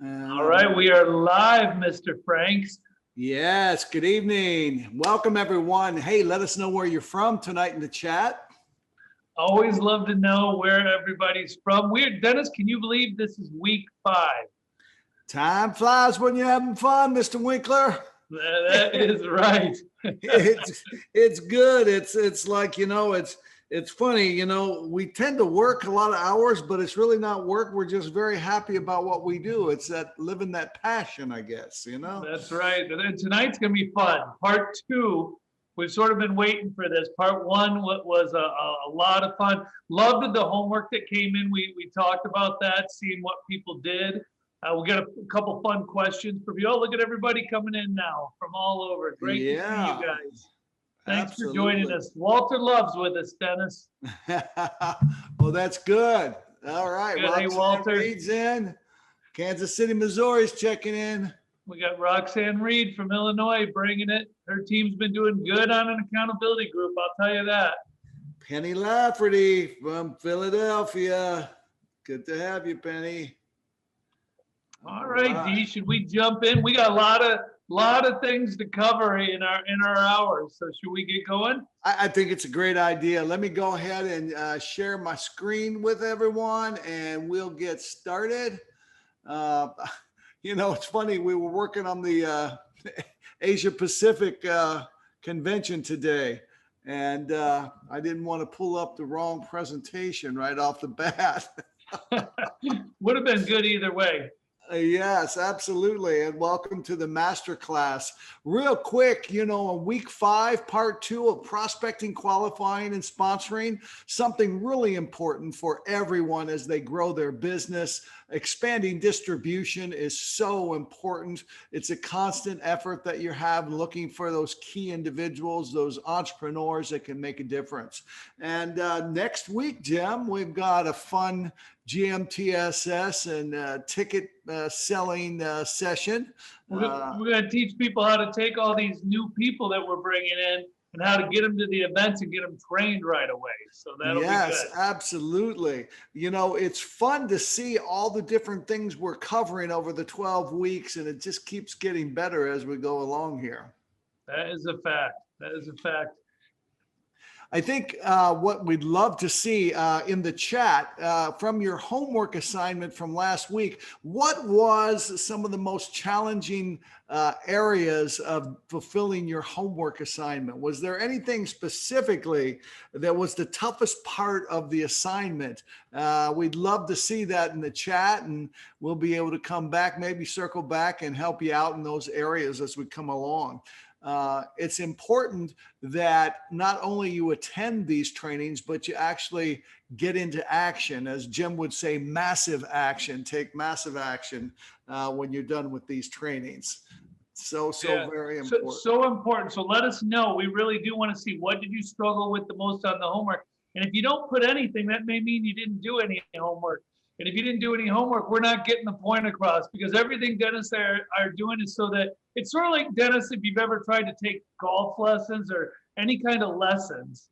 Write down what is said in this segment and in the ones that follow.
All right, we are live, Mr. Franks. Yes, good evening. Welcome, everyone. Hey, let us know where you're from tonight in the chat. Always love to know where everybody's from. Weird, Dennis, can you believe this is week 5? Time flies when you're having fun, Mr. Winkler. That is right. it's good. It's like, it's funny, we tend to work a lot of hours, but it's really not work. We're just very happy about what we do. It's that living that passion, I guess, That's right. And tonight's going to be fun. Part 2, we've sort of been waiting for this. Part 1 was a lot of fun. Loved the homework that came in. We talked about that, seeing what people did. We got a couple fun questions for you. Oh, look at everybody coming in now from all over. Great to see you guys. Thanks Absolutely. for joining us. Walter Love's with us, Dennis. Well, that's good. All right. Good. Hey, Walter. Reed's in. Kansas City, Missouri's checking in. We got Roxanne Reed from Illinois bringing it. Her team's been doing good on an accountability group, I'll tell you that. Penny Lafferty from Philadelphia. Good to have you, Penny. All right, Dee, should we jump in? We got a lot of things to cover in our hours. So should we get going? I think it's a great idea. Let me go ahead and share my screen with everyone, and we'll get started. It's funny. We were working on the Asia Pacific convention today, and I didn't want to pull up the wrong presentation right off the bat. Would have been good either way. Yes, absolutely. And welcome to the masterclass. Real quick, on week 5, part 2 of prospecting, qualifying, and sponsoring, something really important for everyone as they grow their business. Expanding distribution is so important. It's a constant effort that you have looking for those key individuals, those entrepreneurs that can make a difference. And next week, Jim, we've got a fun GMTSS and ticket selling session. We're going to teach people how to take all these new people that we're bringing in and how to get them to the events and get them trained right away. So that'll be good. Yes, absolutely. It's fun to see all the different things we're covering over the 12 weeks, and it just keeps getting better as we go along here. That is a fact. That is a fact. I think what we'd love to see in the chat from your homework assignment from last week, what was some of the most challenging areas of fulfilling your homework assignment? Was there anything specifically that was the toughest part of the assignment? We'd love to see that in the chat, and we'll be able to come back, maybe circle back and help you out in those areas as we come along. It's important that not only you attend these trainings, but you actually get into action. As Jim would say, massive action. Take massive action when you're done with these trainings. Very important. So important. So let us know. We really do want to see, what did you struggle with the most on the homework? And if you don't put anything, that may mean you didn't do any homework. And if you didn't do any homework, we're not getting the point across, because everything Dennis are doing is so that it's sort of like, Dennis, if you've ever tried to take golf lessons or any kind of lessons,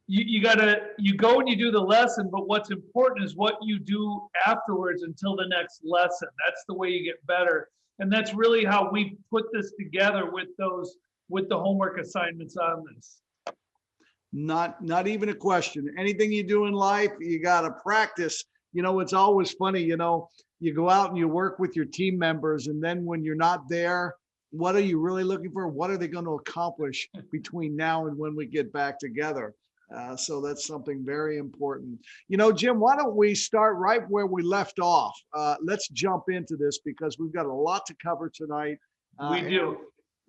you go and you do the lesson, but what's important is what you do afterwards until the next lesson. That's the way you get better. And that's really how we put this together with the homework assignments on this. Not even a question. Anything you do in life, you got to practice. It's always funny, you go out and you work with your team members, and then when you're not there, what are you really looking for? What are they going to accomplish between now and when we get back together? So that's something very important. Jim, why don't we start right where we left off? Let's jump into this because we've got a lot to cover tonight. We do.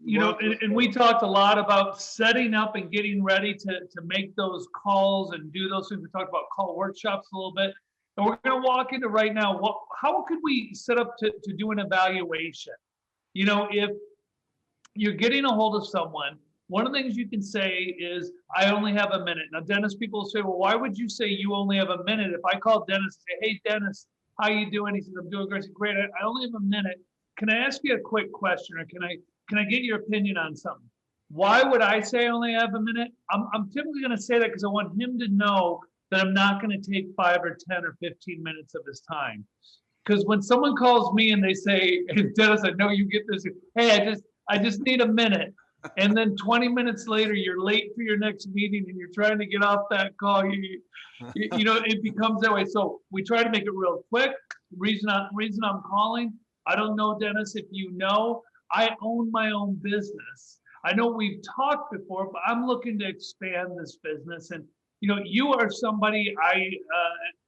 And we talked a lot about setting up and getting ready to make those calls and do those things. We talked about call workshops a little bit. And we're going to walk into right now, how could we set up to do an evaluation? If you're getting a hold of someone, one of the things you can say is, I only have a minute. Now, Dennis, people will say, well, why would you say you only have a minute? If I call Dennis and say, hey, Dennis, how you doing? He says, I'm doing great. I said, great. I only have a minute. Can I ask you a quick question, or can I get your opinion on something? Why would I say I only have a minute? I'm typically going to say that because I want him to know that I'm not going to take 5 or 10 or 15 minutes of his time. Because when someone calls me and they say, hey, Dennis, I know you get this. Hey, I just need a minute. And then 20 minutes later, you're late for your next meeting and you're trying to get off that call. It becomes that way. So we try to make it real quick. Reason I'm calling, I don't know, Dennis, if you know, I own my own business. I know we've talked before, but I'm looking to expand this business. And you are somebody I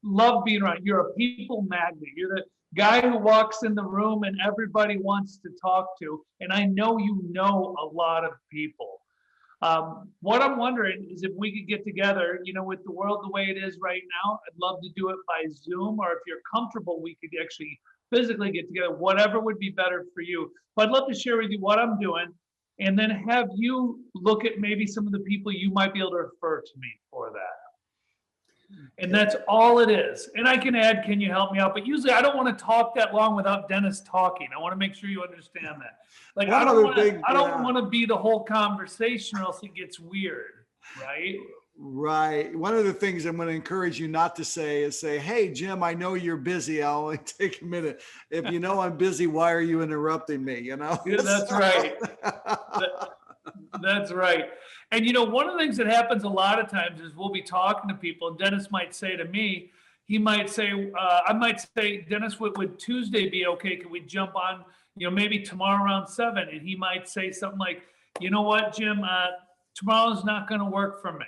love being around. You're a people magnet. You're the guy who walks in the room and everybody wants to talk to. And I know you know a lot of people. What I'm wondering is if we could get together, with the world the way it is right now, I'd love to do it by Zoom, or if you're comfortable, we could actually physically get together, whatever would be better for you. But I'd love to share with you what I'm doing and then have you look at maybe some of the people you might be able to refer to me for that. And that's all it is. And I can add, can you help me out? But usually I don't want to talk that long without Dennis talking. I want to make sure you understand that. Like, I don't want to be the whole conversation or else it gets weird, right? Right. One of the things I'm going to encourage you not to say is say, hey, Jim, I know you're busy. I'll only take a minute. If you know I'm busy, why are you interrupting me? Yeah, that's right. That's right. And one of the things that happens a lot of times is we'll be talking to people, and Dennis might say to me, he might say, I might say, Dennis, would Tuesday be okay? Could we jump on, maybe tomorrow around 7? And he might say something like, you know what, Jim, tomorrow's not going to work for me.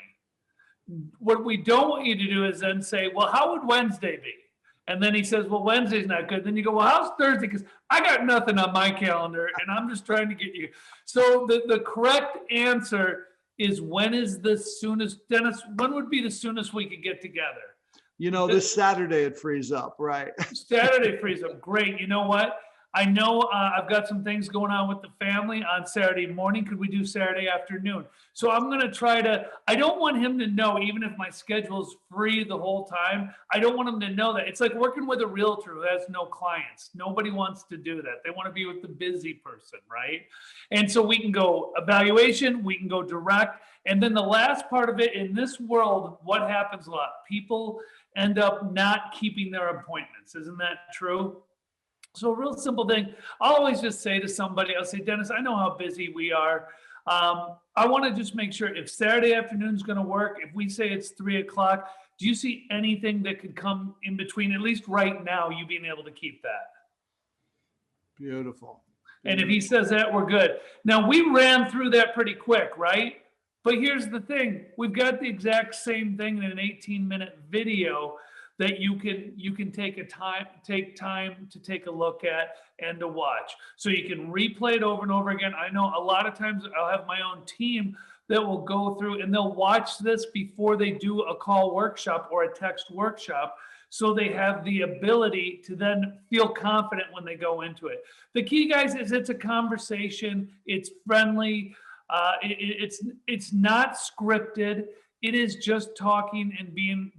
What we don't want you to do is then say, well, how would Wednesday be? And then he says, well, Wednesday's not good. Then you go, well, how's Thursday? Because I got nothing on my calendar and I'm just trying to get you. So the correct answer is, when is the soonest, Dennis, when would be the soonest we could get together? This Saturday it frees up, right? Saturday frees up. Great. You know what? I know I've got some things going on with the family on Saturday morning. Could we do Saturday afternoon? So I'm going to I don't want him to know, even if my schedule is free the whole time, I don't want him to know that. It's like working with a realtor who has no clients. Nobody wants to do that. They want to be with the busy person, right? And so we can go evaluation, we can go direct. And then the last part of it, in this world, what happens a lot? People end up not keeping their appointments. Isn't that true? So a real simple thing, I'll always just say to somebody, I'll say, Dennis, I know how busy we are. I want to just make sure if Saturday afternoon is going to work, if we say it's 3 o'clock, do you see anything that could come in between, at least right now, you being able to keep that? Beautiful. And if he says that, we're good. Now, we ran through that pretty quick, right? But here's the thing. We've got the exact same thing in an 18-minute video that you can take time to take a look at and to watch. So you can replay it over and over again. I know a lot of times I'll have my own team that will go through and they'll watch this before they do a call workshop or a text workshop, so they have the ability to then feel confident when they go into it. The key, guys, is it's a conversation. It's friendly. It's not scripted. It is just talking and being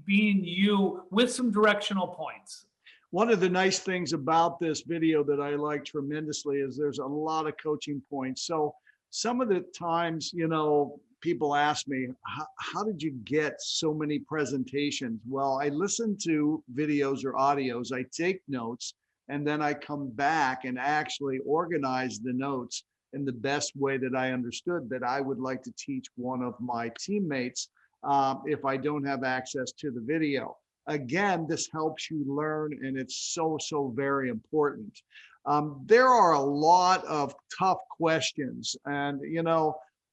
you with some directional points. One of the nice things about this video that I like tremendously is there's a lot of coaching points. So some of the times, people ask me, how did you get so many presentations? Well, I listen to videos or audios, I take notes, and then I come back and actually organize the notes in the best way that I understood that I would like to teach one of my teammates if I don't have access to the video. Again, this helps you learn, and it's so very important. There are a lot of tough questions, and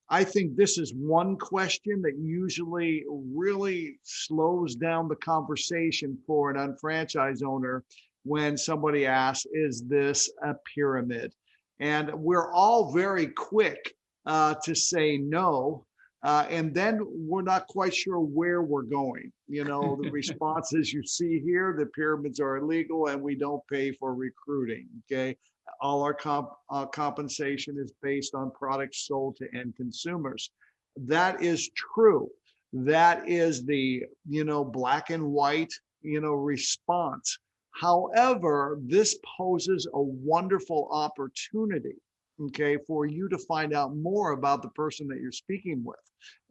I think this is one question that usually really slows down the conversation for an unfranchised owner when somebody asks, is this a pyramid? And we're all very quick to say no. And then we're not quite sure where we're going. The responses you see here, the pyramids are illegal and we don't pay for recruiting, okay? All our compensation is based on products sold to end consumers. That is true. That is the, black and white, response. However, this poses a wonderful opportunity, okay, for you to find out more about the person that you're speaking with.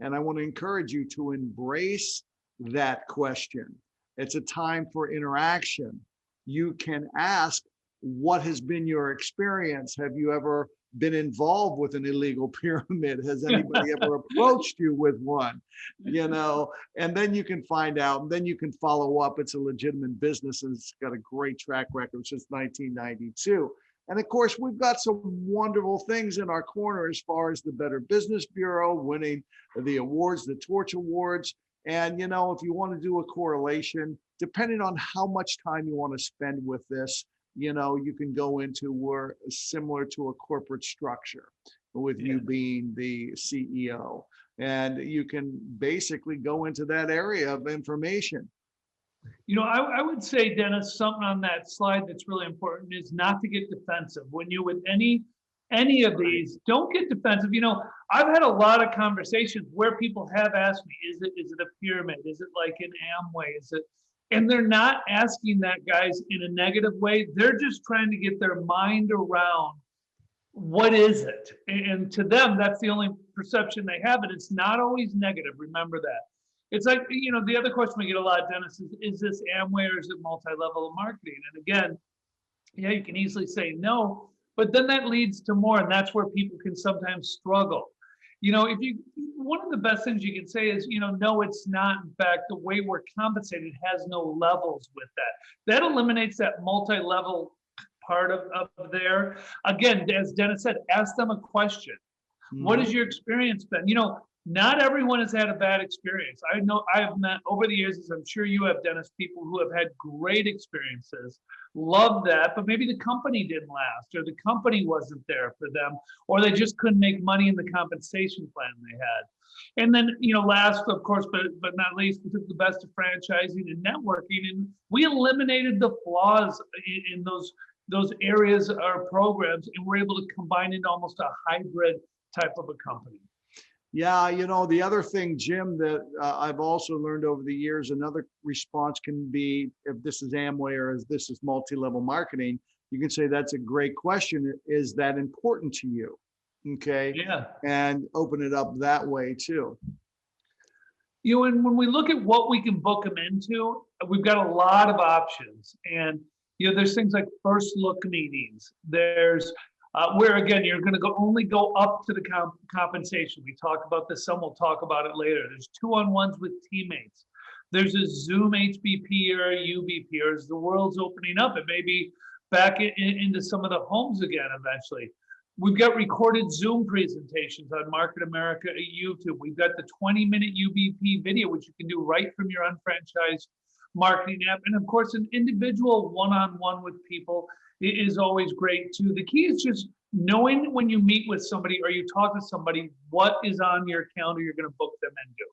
And I want to encourage you to embrace that question. It's a time for interaction. you can ask, what has been your experience? Have you ever been involved with an illegal pyramid? Has anybody ever approached you with one? You know, and then you can find out, and then you can follow up. It's a legitimate business and it's got a great track record since 1992. And of course, we've got some wonderful things in our corner as far as the Better Business Bureau winning the awards, the Torch Awards. And, you know, if you want to do a correlation, depending on how much time you want to spend with this, you know, you can go into where similar to a corporate structure with you being the CEO. And you can basically go into that area of information. You know, I would say, Dennis, something on that slide that's really important is not to get defensive. When you're with any of these, don't get defensive. You know, I've had a lot of conversations where people have asked me, is it a pyramid? Is it like an Amway? Is it? And they're not asking that, guys, in a negative way. They're just trying to get their mind around what is it? And to them, that's the only perception they have. And it's not always negative. Remember that. It's like, you know, the other question we get a lot, Dennis, is this Amway or is it multi-level marketing? And again, yeah, you can easily say no, but then that leads to more. And that's where people can sometimes struggle. You know, one of the best things you can say is, you know, no, it's not. In fact, the way we're compensated has no levels with that. That eliminates that multi-level part of there. Again, as Dennis said, ask them a question. What has your experience been? You know, not everyone has had a bad experience. I know I have met over the years, as I'm sure you have, Dennis, people who have had great experiences, love that, but maybe the company didn't last, or the company wasn't there for them, or they just couldn't make money in the compensation plan they had. And then, you know, last, of course, but not least, we took the best of franchising and networking, and we eliminated the flaws in those areas or programs, and we're able to combine into almost a hybrid type of a company. Yeah, you know, the other thing, Jim, that I've also learned over the years, another response can be, if this is Amway or if this is multi-level marketing, you can say, that's a great question. Is that important to you? Okay. Yeah. And open it up that way too. You know, and when we look at what we can book them into, we've got a lot of options. And, you know, there's things like first look meetings. There's where, again, you're going to only go up to the compensation. We talked about this, some we'll talk about it later. There's 2-on-1s with teammates. There's a Zoom HBP or a UBP, or as the world's opening up, it may be back into some of the homes again eventually. We've got recorded Zoom presentations on Market America at YouTube. We've got the 20-minute UBP video, which you can do right from your unfranchised marketing app. And of course, an individual one-on-one with people is always great too. The key is just knowing when you meet with somebody or you talk to somebody, what is on your calendar you're going to book them into.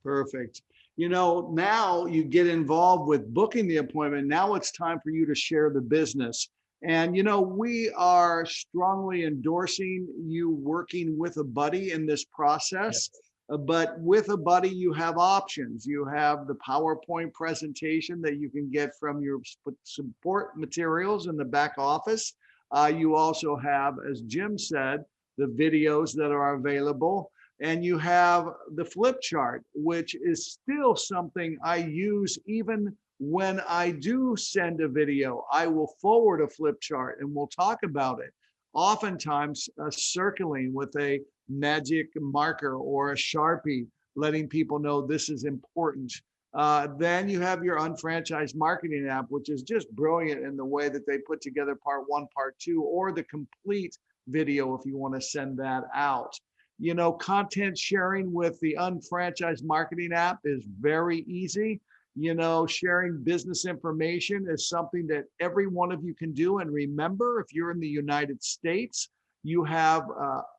Perfect. You know, now you get involved with booking the appointment. Now it's time for you to share the business. And, you know, we are strongly endorsing you working with a buddy in this process. Yes. But with a buddy, you have options. You have the PowerPoint presentation that you can get from your support materials in the back office. You also have, as Jim said, the videos that are available. And you have the flip chart, which is still something I use even when I do send a video. I will forward a flip chart and we'll talk about it. Oftentimes circling with a magic marker or a Sharpie, letting people know this is important. Then you have your unfranchised marketing app, which is just brilliant in the way that they put together part 1, part 2, or the complete video if you want to send that out. You know, content sharing with the unfranchised marketing app is very easy. You know, sharing business information is something that every one of you can do. And remember, if you're in the United States, you have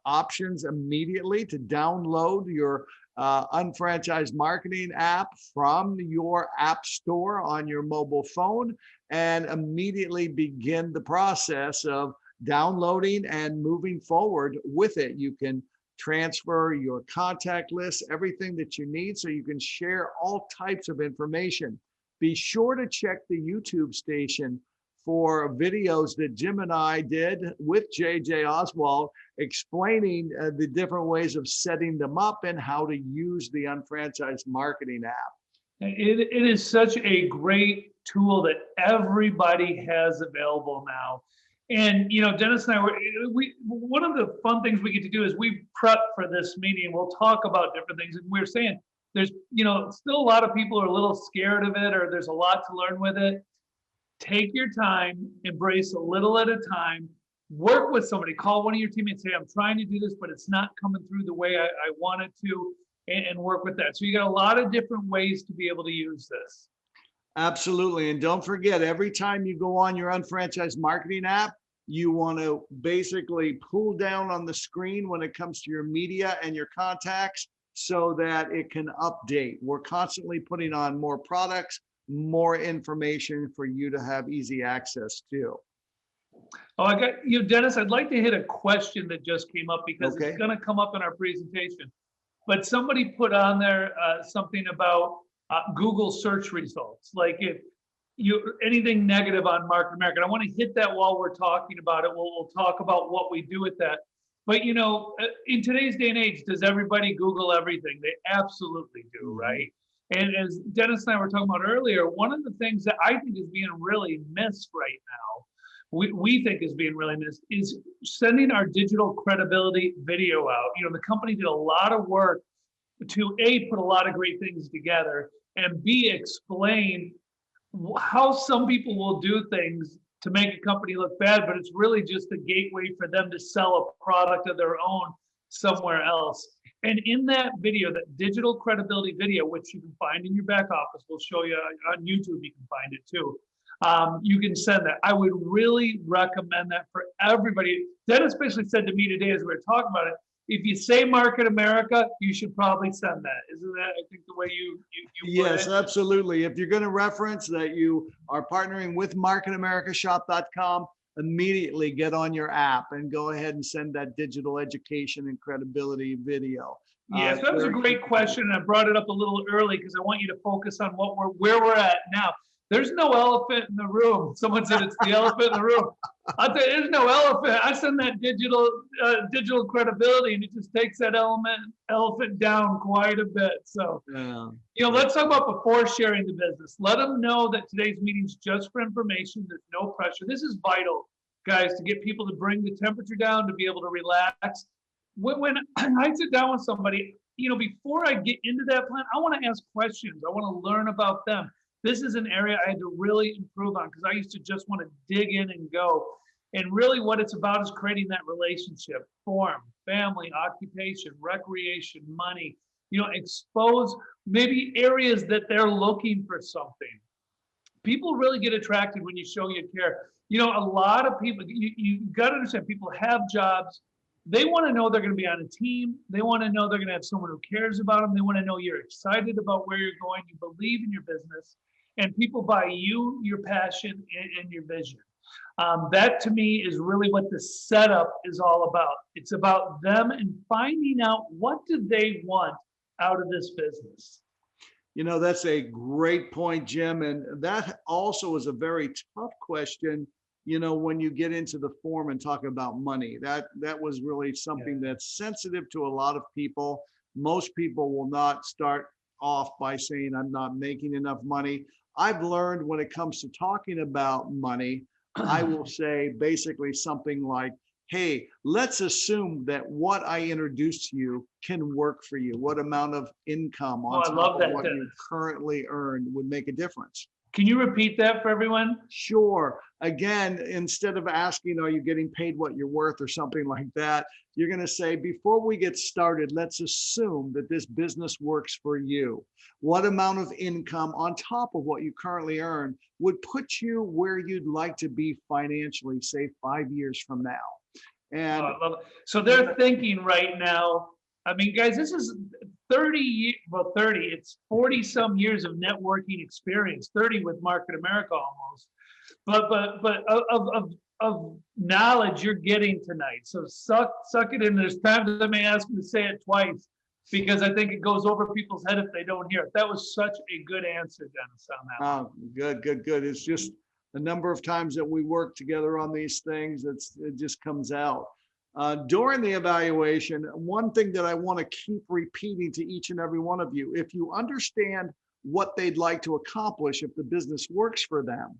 options immediately to download your unfranchised marketing app from your app store on your mobile phone and immediately begin the process of downloading and moving forward with it. You can transfer your contact list, everything that you need, so you can share all types of information. Be sure to check the YouTube station for videos that Jim and I did with JJ Oswald explaining the different ways of setting them up and how to use the unfranchised marketing app. It is such a great tool that everybody has available now. And Dennis and I we one of the fun things we get to do is we prep for this meeting. We'll talk about different things, and we're saying there's still a lot of people are a little scared of it, or there's a lot to learn with it. Take your time, embrace a little at a time, work with somebody, call one of your teammates, say, I'm trying to do this, but it's not coming through the way I want it to, and work with that. So you got a lot of different ways to be able to use this. Absolutely. And don't forget, every time you go on your unfranchised marketing app, you want to basically pull down on the screen when it comes to your media and your contacts so that it can update. We're constantly putting on more products, more information for you to have easy access to. Oh, I got you, Dennis. I'd like to hit a question that just came up because Okay. it's going to come up in our presentation. But somebody put on there something about Google search results. Like if anything negative on Market America. And I want to hit that while we're talking about it. We'll talk about what we do with that. But in today's day and age, does everybody Google everything? They absolutely do, right? And as Dennis and I were talking about earlier, one of the things that I think is being really missed right now, we think is being really missed, is sending our digital credibility video out. The company did a lot of work to A, put a lot of great things together, and B, explain how some people will do things to make a company look bad, but it's really just a gateway for them to sell a product of their own somewhere else. And in that video, that digital credibility video, which you can find in your back office, we'll show you on YouTube, you can find it too. You can send that. I would really recommend that for everybody. Dennis basically said to me today as we were talking about it, if you say Market America, you should probably send that. Isn't that, I think, the way you Yes, absolutely. If you're going to reference that you are partnering with marketamericashop.com, immediately get on your app and go ahead and send that digital education and credibility video. Yes, that was a great question. And I brought it up a little early because I want you to focus on where we're at now. There's no elephant in the room. Someone said it's the elephant in the room. I'll tell you, there's no elephant. I send that digital credibility, and it just takes that elephant down quite a bit. So, let's talk about before sharing the business. Let them know that today's meeting's just for information. There's no pressure. This is vital, guys, to get people to bring the temperature down, to be able to relax. When I sit down with somebody, before I get into that plan, I want to ask questions. I want to learn about them. This is an area I had to really improve on because I used to just want to dig in and go. And really what it's about is creating that relationship, form, family, occupation, recreation, money, expose maybe areas that they're looking for something. People really get attracted when you show you care. A lot of people, you got to understand, people have jobs. They want to know they're going to be on a team. They want to know they're going to have someone who cares about them. They want to know you're excited about where you're going. You believe in your business. And people buy you, your passion, and your vision. That to me is really what the setup is all about. It's about them and finding out what do they want out of this business. That's a great point, Jim. And that also is a very tough question. When you get into the form and talk about money, that was really something that's sensitive to a lot of people. Most people will not start off by saying, I'm not making enough money. I've learned when it comes to talking about money, I will say basically something like, hey, let's assume that what I introduced to you can work for you. What amount of income on top of what you currently earn would make a difference. Can you repeat that for everyone? Sure. Again, instead of asking, are you getting paid what you're worth or something like that, you're going to say, before we get started, let's assume that this business works for you. What amount of income on top of what you currently earn would put you where you'd like to be financially, say 5 years from now? And I love it. So they're thinking right now, I mean, guys, this is 30, it's 40 some years of networking experience, 30 with Market America almost, but of knowledge you're getting tonight. So suck it in. There's times I may ask them to say it twice because I think it goes over people's head if they don't hear it. That was such a good answer, Dennis, on that. Oh, good. It's just the number of times that we work together on these things, it just comes out. During the evaluation, one thing that I want to keep repeating to each and every one of you, if you understand what they'd like to accomplish if the business works for them.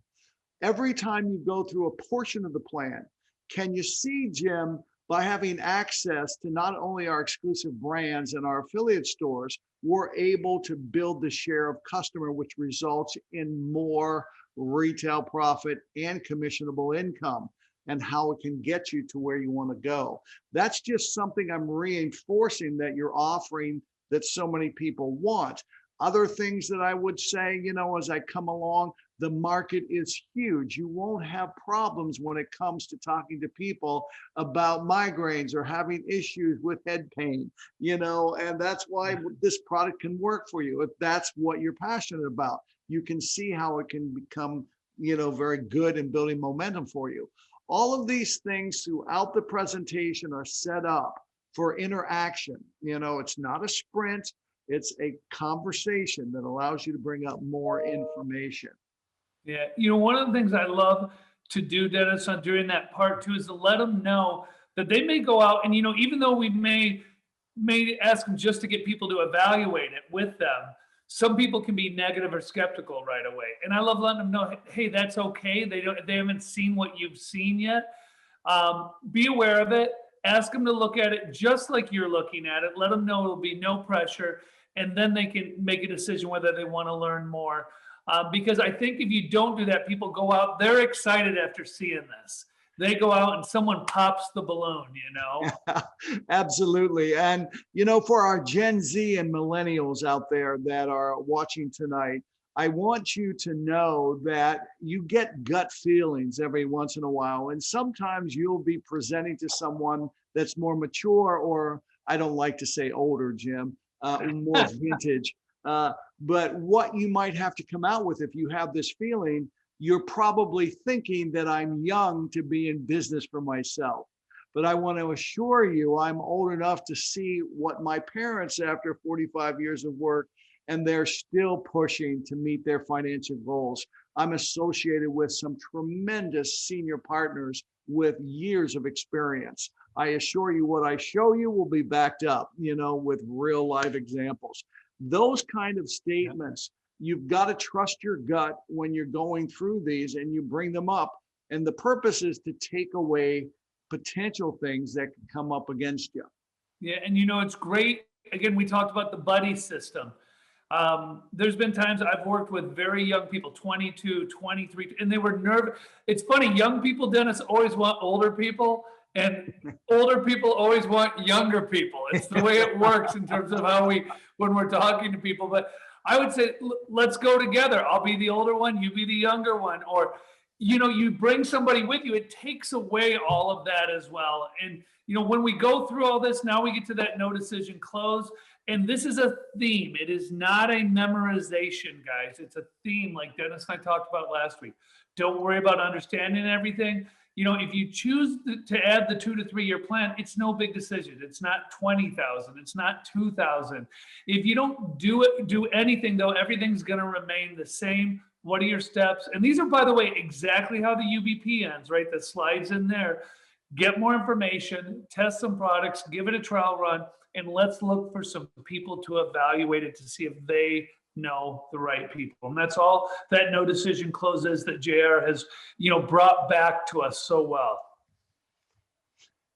Every time you go through a portion of the plan, can you see, Jim, by having access to not only our exclusive brands and our affiliate stores, we're able to build the share of customer, which results in more retail profit and commissionable income, and how it can get you to where you want to go. That's just something I'm reinforcing that you're offering that so many people want. Other things that I would say, as I come along, the market is huge. You won't have problems when it comes to talking to people about migraines or having issues with head pain, and that's why this product can work for you. If that's what you're passionate about, you can see how it can become, very good in building momentum for you. All of these things throughout the presentation are set up for interaction. It's not a sprint. It's a conversation that allows you to bring up more information. Yeah, one of the things I love to do, Dennis, on during that part too, is to let them know that they may go out and, even though we may ask them just to get people to evaluate it with them, some people can be negative or skeptical right away. And I love letting them know, hey, that's okay. They haven't seen what you've seen yet. Be aware of it. Ask them to look at it just like you're looking at it. Let them know it'll be no pressure. And then they can make a decision whether they want to learn more. Because I think if you don't do that, people go out, they're excited after seeing this. They go out and someone pops the balloon, Absolutely. And, for our Gen Z and millennials out there that are watching tonight, I want you to know that you get gut feelings every once in a while. And sometimes you'll be presenting to someone that's more mature, or I don't like to say older, Jim, more vintage. But what you might have to come out with if you have this feeling, you're probably thinking that I'm young to be in business for myself. But I want to assure you, I'm old enough to see what my parents, after 45 years of work, and they're still pushing to meet their financial goals. I'm associated with some tremendous senior partners with years of experience. I assure you, what I show you will be backed up, with real live examples. Those kind of statements, you've got to trust your gut when you're going through these and you bring them up. And the purpose is to take away potential things that can come up against you. Yeah, and it's great. Again, we talked about the buddy system. There's been times I've worked with very young people, 22, 23, and they were nervous. It's funny, young people, Dennis, always want older people, and older people always want younger people. It's the way it works in terms of when we're talking to people. But I would say, let's go together. I'll be the older one, you be the younger one. Or, you bring somebody with you, it takes away all of that as well. And, when we go through all this, now we get to that no decision close. And this is a theme. It is not a memorization, guys. It's a theme like Dennis and I talked about last week. Don't worry about understanding everything. If you choose to add the 2 to 3 year plan, it's no big decision. It's not 20,000. It's not 2,000. If you don't do anything though, everything's going to remain the same. What are your steps? And these are, by the way, exactly how the UBP ends, right? The slides in there. Get more information, test some products, give it a trial run, and let's look for some people to evaluate it to see if they know the right people. And that's all that no decision closes that JR has, brought back to us so well.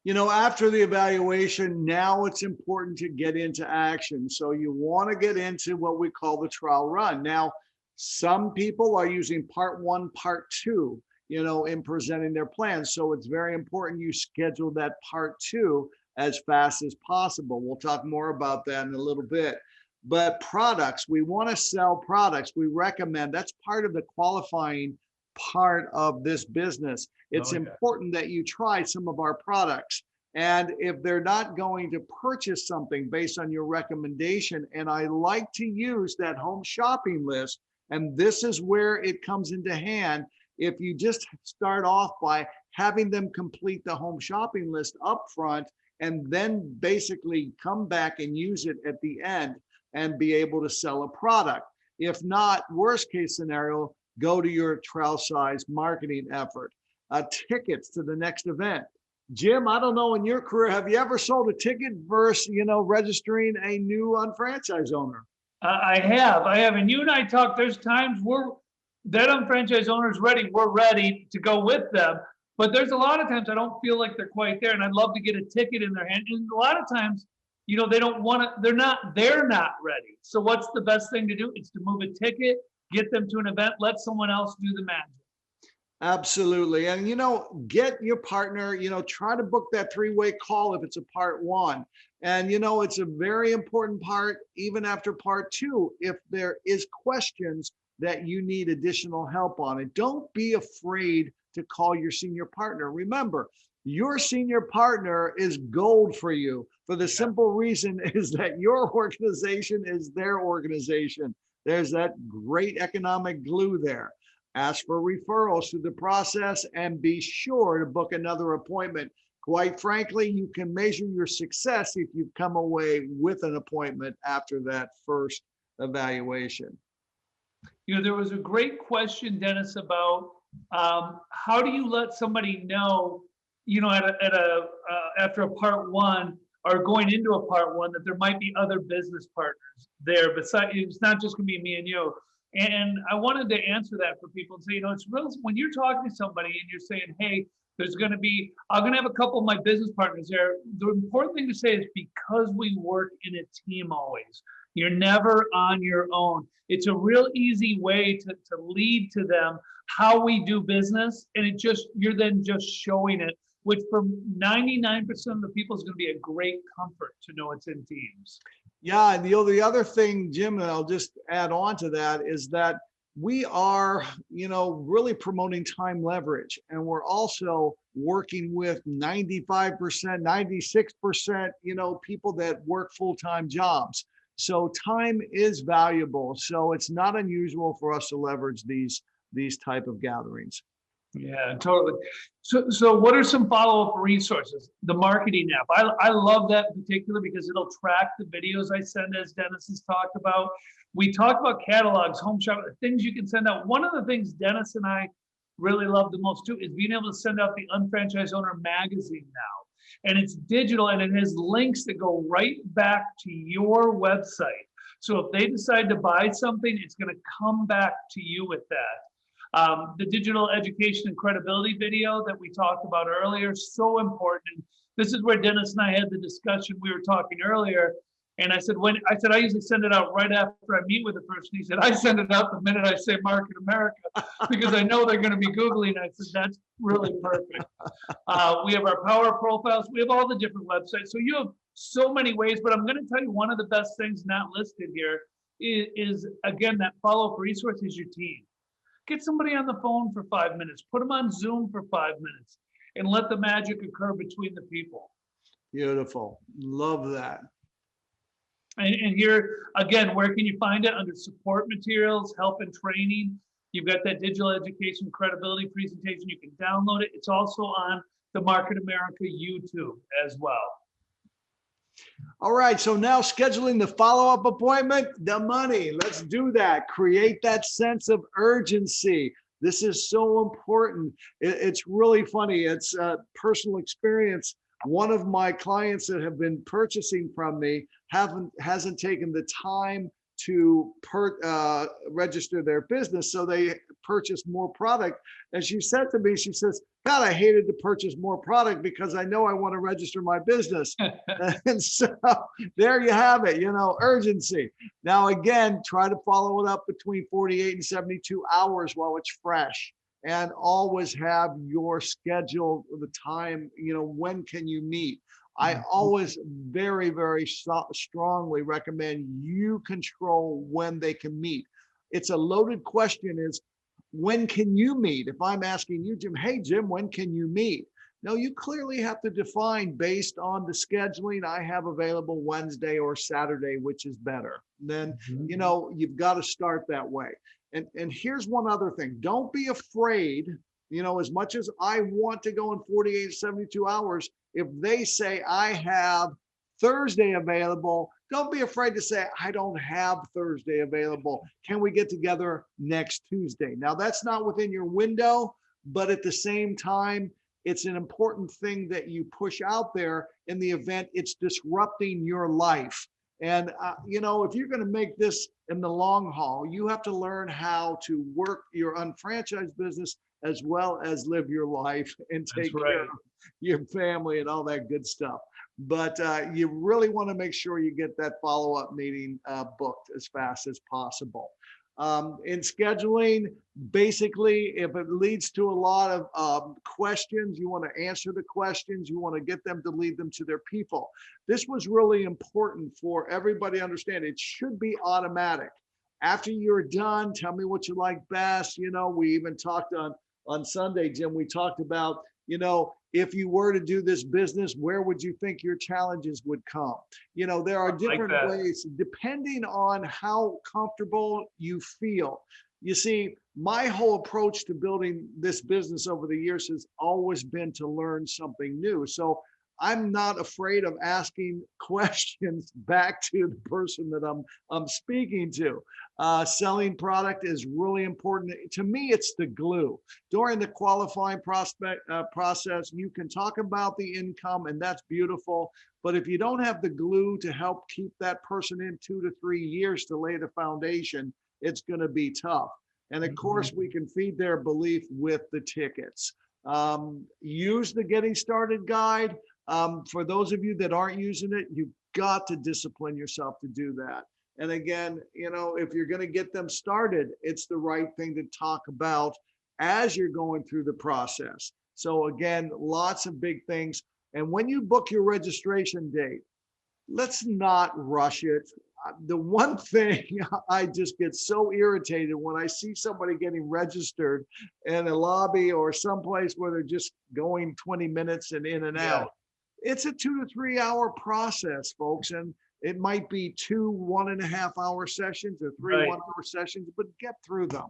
After the evaluation, now it's important to get into action. So you want to get into what we call the trial run. Now, some people are using part 1, part 2, in presenting their plans. So it's very important you schedule that part 2 as fast as possible. We'll talk more about that in a little bit. But products, we want to sell products. We recommend, that's part of the qualifying part of this business. It's important that you try some of our products. And if they're not going to purchase something based on your recommendation, and I like to use that home shopping list, and this is where it comes into hand. If you just start off by having them complete the home shopping list up front, and then basically come back and use it at the end and be able to sell a product. If not, worst case scenario, go to your trial size marketing effort. Tickets to the next event. Jim, I don't know, in your career, have you ever sold a ticket versus, registering a new unfranchised owner? I have, and you and I talked. There's times that franchise owners ready. We're ready to go with them, but there's a lot of times I don't feel like they're quite there, and I'd love to get a ticket in their hand. And a lot of times, they don't want to. They're not ready. So what's the best thing to do? It's to move a ticket, get them to an event, let someone else do the magic. Absolutely. And, get your partner, try to book that three-way call if it's a part one. And, it's a very important part, even after part two, if there is questions that you need additional help on it. Don't be afraid to call your senior partner. Remember, your senior partner is gold for you for the simple reason is that your organization is their organization. There's that great economic glue there. Ask for referrals through the process and be sure to book another appointment. Quite frankly, you can measure your success if you've come away with an appointment after that first evaluation. There was a great question, Dennis, about how do you let somebody know, after a part one or going into a part one, that there might be other business partners there. Besides, it's not just going to be me and you. And I wanted to answer that for people and say, it's real when you're talking to somebody and you're saying, hey, I'm going to have a couple of my business partners there. The important thing to say is because we work in a team always. You're never on your own. It's a real easy way to lead to them how we do business. And you're then just showing it, which for 99% of the people is going to be a great comfort to know it's in teams. Yeah, and the other thing, Jim, and I'll just add on to that, is that we are, really promoting time leverage, and we're also working with 95%, 96%, people that work full-time jobs. So time is valuable. So it's not unusual for us to leverage these type of gatherings. Yeah, totally. So what are some follow-up resources? The marketing app. I love that in particular because it'll track the videos I send, as Dennis has talked about. We talked about catalogs, home shop, things you can send out. One of the things Dennis and I really love the most too is being able to send out the Unfranchised Owner magazine now. And it's digital and it has links that go right back to your website. So if they decide to buy something, it's going to come back to you with that. The digital education and credibility video that we talked about earlier, so important. This is where Dennis and I had the discussion. We were talking earlier, and I said, I usually send it out right after I meet with the person. He said, I send it out the minute I say Market America because I know they're going to be Googling. I said, that's really perfect. We have our power profiles. We have all the different websites. So you have so many ways, but I'm going to tell you one of the best things not listed here is again, that follow-up resource is your team. Get somebody on the phone for 5 minutes, put them on Zoom for 5 minutes, and let the magic occur between the people. Beautiful. Love that. And here, again, where can you find it? Under support materials, help and training. You've got that digital education credibility presentation. You can download it. It's also on the Market America YouTube as well. All right, so now scheduling the follow-up appointment, the money. Let's do that. Create that sense of urgency. This is so important. It's really funny. It's a personal experience. One of my clients that have been purchasing from me hasn't taken the time to register their business, so they purchase more product. And she said to me, she says, God, I hated to purchase more product because I know I want to register my business. And so there you have it, urgency. Now, again, try to follow it up between 48 and 72 hours while it's fresh. And always have your schedule, the time, when can you meet? I always very, very strongly recommend you control when they can meet. It's a loaded question is, when can you meet? If I'm asking you, Jim, hey, Jim, when can you meet? No, you clearly have to define based on the scheduling I have available Wednesday or Saturday, which is better. Then, you've got to start that way. And here's one other thing. Don't be afraid, as much as I want to go in 48 to 72 hours, if they say I have Thursday available, don't be afraid to say, I don't have Thursday available. Can we get together next Tuesday? Now, that's not within your window, but at the same time, it's an important thing that you push out there in the event it's disrupting your life. And, if you're going to make this in the long haul, you have to learn how to work your unfranchised business as well as live your life and That's take care right. of your family and all that good stuff. But you really want to make sure you get that follow-up meeting booked as fast as possible. In scheduling, basically, if it leads to a lot of questions, you want to answer the questions, you want to get them to lead them to their people. This was really important for everybody to understand. It should be automatic. After you're done, tell me what you like best. We even talked on Sunday, Jim, we talked about, if you were to do this business, where would you think your challenges would come? There are different ways depending on how comfortable you feel. You see, my whole approach to building this business over the years has always been to learn something new. So I'm not afraid of asking questions back to the person that I'm speaking to. Selling product is really important. To me, it's the glue. During the qualifying process, you can talk about the income, and that's beautiful. But if you don't have the glue to help keep that person in 2 to 3 years to lay the foundation, it's going to be tough. And of course, we can feed their belief with the tickets. Use the Getting Started guide. For those of you that aren't using it, you've got to discipline yourself to do that. And again, if you're going to get them started, it's the right thing to talk about as you're going through the process. So again, lots of big things. And when you book your registration date, let's not rush it. The one thing I just get so irritated when I see somebody getting registered in a lobby or someplace where they're just going 20 minutes and in and out. It's a 2 to 3 hour process, folks. And it might be 2 1.5 hour sessions or 3 1 hour sessions, but get through them.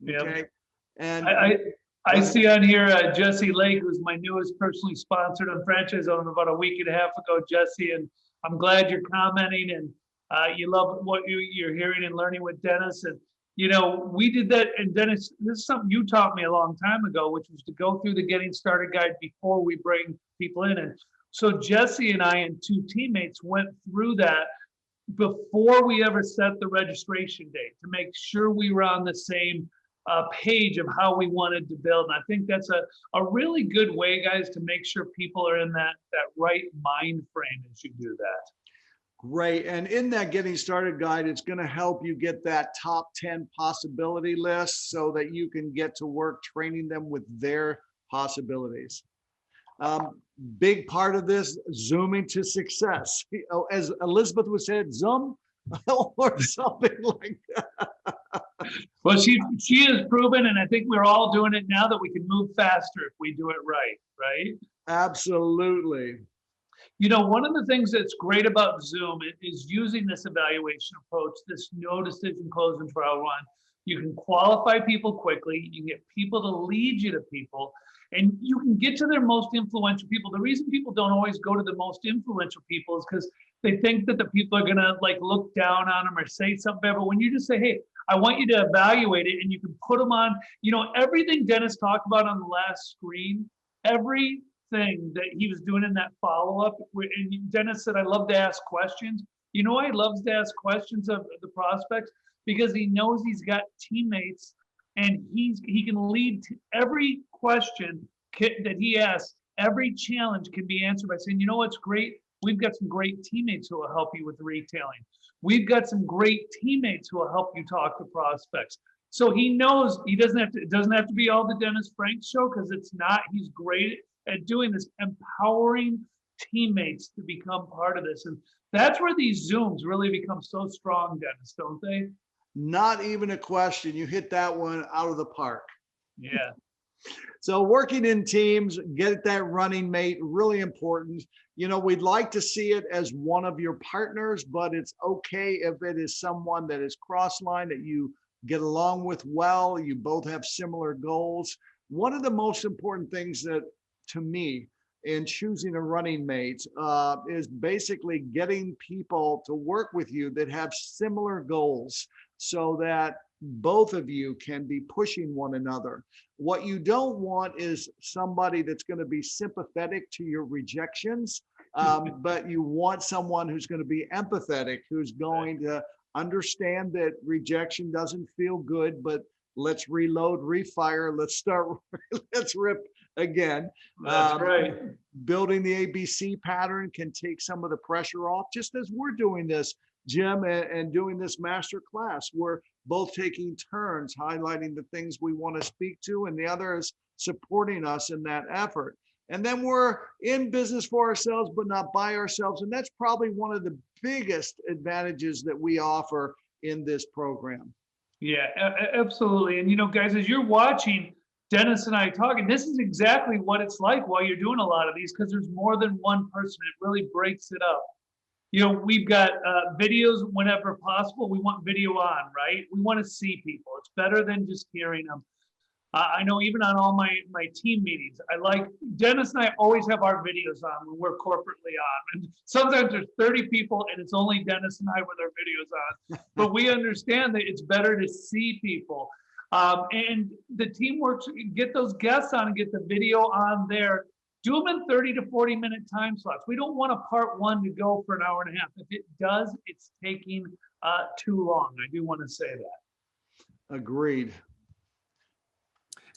Okay. Yep. And I see on here Jesse Lake, who's my newest personally sponsored on franchise owner about a week and a half ago, Jesse. And I'm glad you're commenting and you love what you're hearing and learning with Dennis. And, we did that. And Dennis, this is something you taught me a long time ago, which was to go through the Getting Started guide before we bring people in. And so Jesse and I and 2 teammates went through that before we ever set the registration date to make sure we were on the same page of how we wanted to build. And I think that's a really good way, guys, to make sure people are in that right mind frame as you do that. Great. And in that Getting Started guide, it's going to help you get that top 10 possibility list so that you can get to work training them with their possibilities. Big part of this, zooming to success. As Elizabeth would say, zoom or something like that. Well, she has proven, and I think we're all doing it now, that we can move faster if we do it right? Absolutely. One of the things that's great about Zoom is using this evaluation approach, this no decision close and trial run. You can qualify people quickly. You can get people to lead you to people, and you can get to their most influential people. The reason people don't always go to the most influential people is because they think that the people are going to look down on them or say something bad. But when you just say, hey, I want you to evaluate it, and you can put them on, everything Dennis talked about on the last screen, everything that he was doing in that follow-up. And Dennis said, I love to ask questions. He loves to ask questions of the prospects because he knows he's got teammates and he can lead to every question that he asks. Every challenge can be answered by saying, what's great? We've got some great teammates who will help you with retailing. We've got some great teammates who will help you talk to prospects. So he knows it doesn't have to be all the Dennis Frank show, because it's not. He's great at doing this, empowering teammates to become part of this. And that's where these Zooms really become so strong, Dennis, don't they? Not even a question. You hit that one out of the park. Yeah. So working in teams, get that running mate, really important. We'd like to see it as one of your partners, but it's okay if it is someone that is cross-line, that you get along with well, you both have similar goals. One of the most important things that, to me, in choosing a running mate is basically getting people to work with you that have similar goals so that both of you can be pushing one another. What you don't want is somebody that's going to be sympathetic to your rejections but you want someone who's going to be empathetic, who's going to understand that rejection doesn't feel good, but let's reload, refire, let's start, let's rip again. That's right. Building the ABC pattern can take some of the pressure off, just as we're doing this, Jim, and doing this master class. We're both taking turns highlighting the things we want to speak to, and the other is supporting us in that effort. And then we're in business for ourselves, but not by ourselves. And that's probably one of the biggest advantages that we offer in this program. Yeah, absolutely. And, you know, guys, as you're watching Dennis and I talking, this is exactly what it's like while you're doing a lot of these, because there's more than one person. It really breaks it up. You know, we've got videos whenever possible. We want video on, right? We want to see people. It's better than just hearing them. I know even on all my team meetings, I like, Dennis and I always have our videos on when we're corporately on. And sometimes there's 30 people and it's only Dennis and I with our videos on. But we understand that it's better to see people. And the team works, get those guests on and get the video on there. Do them in 30 to 40 minute time slots. We don't want a part one to go for an hour and a half. If it does, it's taking too long. I do want to say that. Agreed.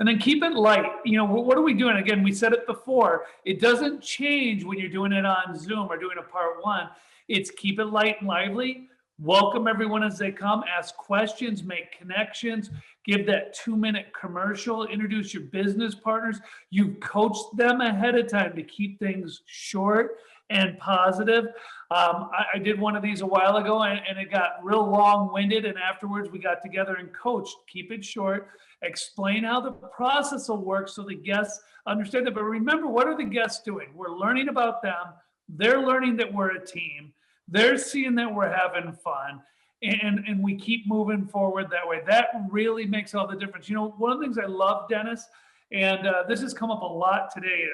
And then keep it light. You know, what are we doing? Again, we said it before. It doesn't change when you're doing it on Zoom or doing a part one. It's keep it light and lively. Welcome everyone as they come. Ask questions, make connections, give that 2-minute commercial, introduce your business partners. You've coached them ahead of time to keep things short and positive. I did one of these a while ago and it got real long-winded, and afterwards we got together and coached. Keep it short, explain how the process will work so the guests understand it. But remember, what are the guests doing? We're learning about them. They're learning that we're a team. They're seeing that we're having fun, and we keep moving forward that way. That really makes all the difference. You know, one of the things I love, Dennis, and this has come up a lot today.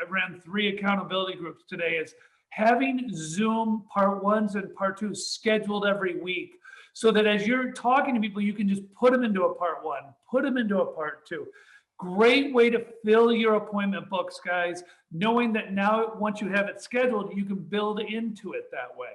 I ran 3 accountability groups today, is having Zoom part ones and part twos scheduled every week, so that as you're talking to people, you can just put them into a part one, put them into a part two. Great way to fill your appointment books, guys, knowing that now once you have it scheduled, you can build into it that way.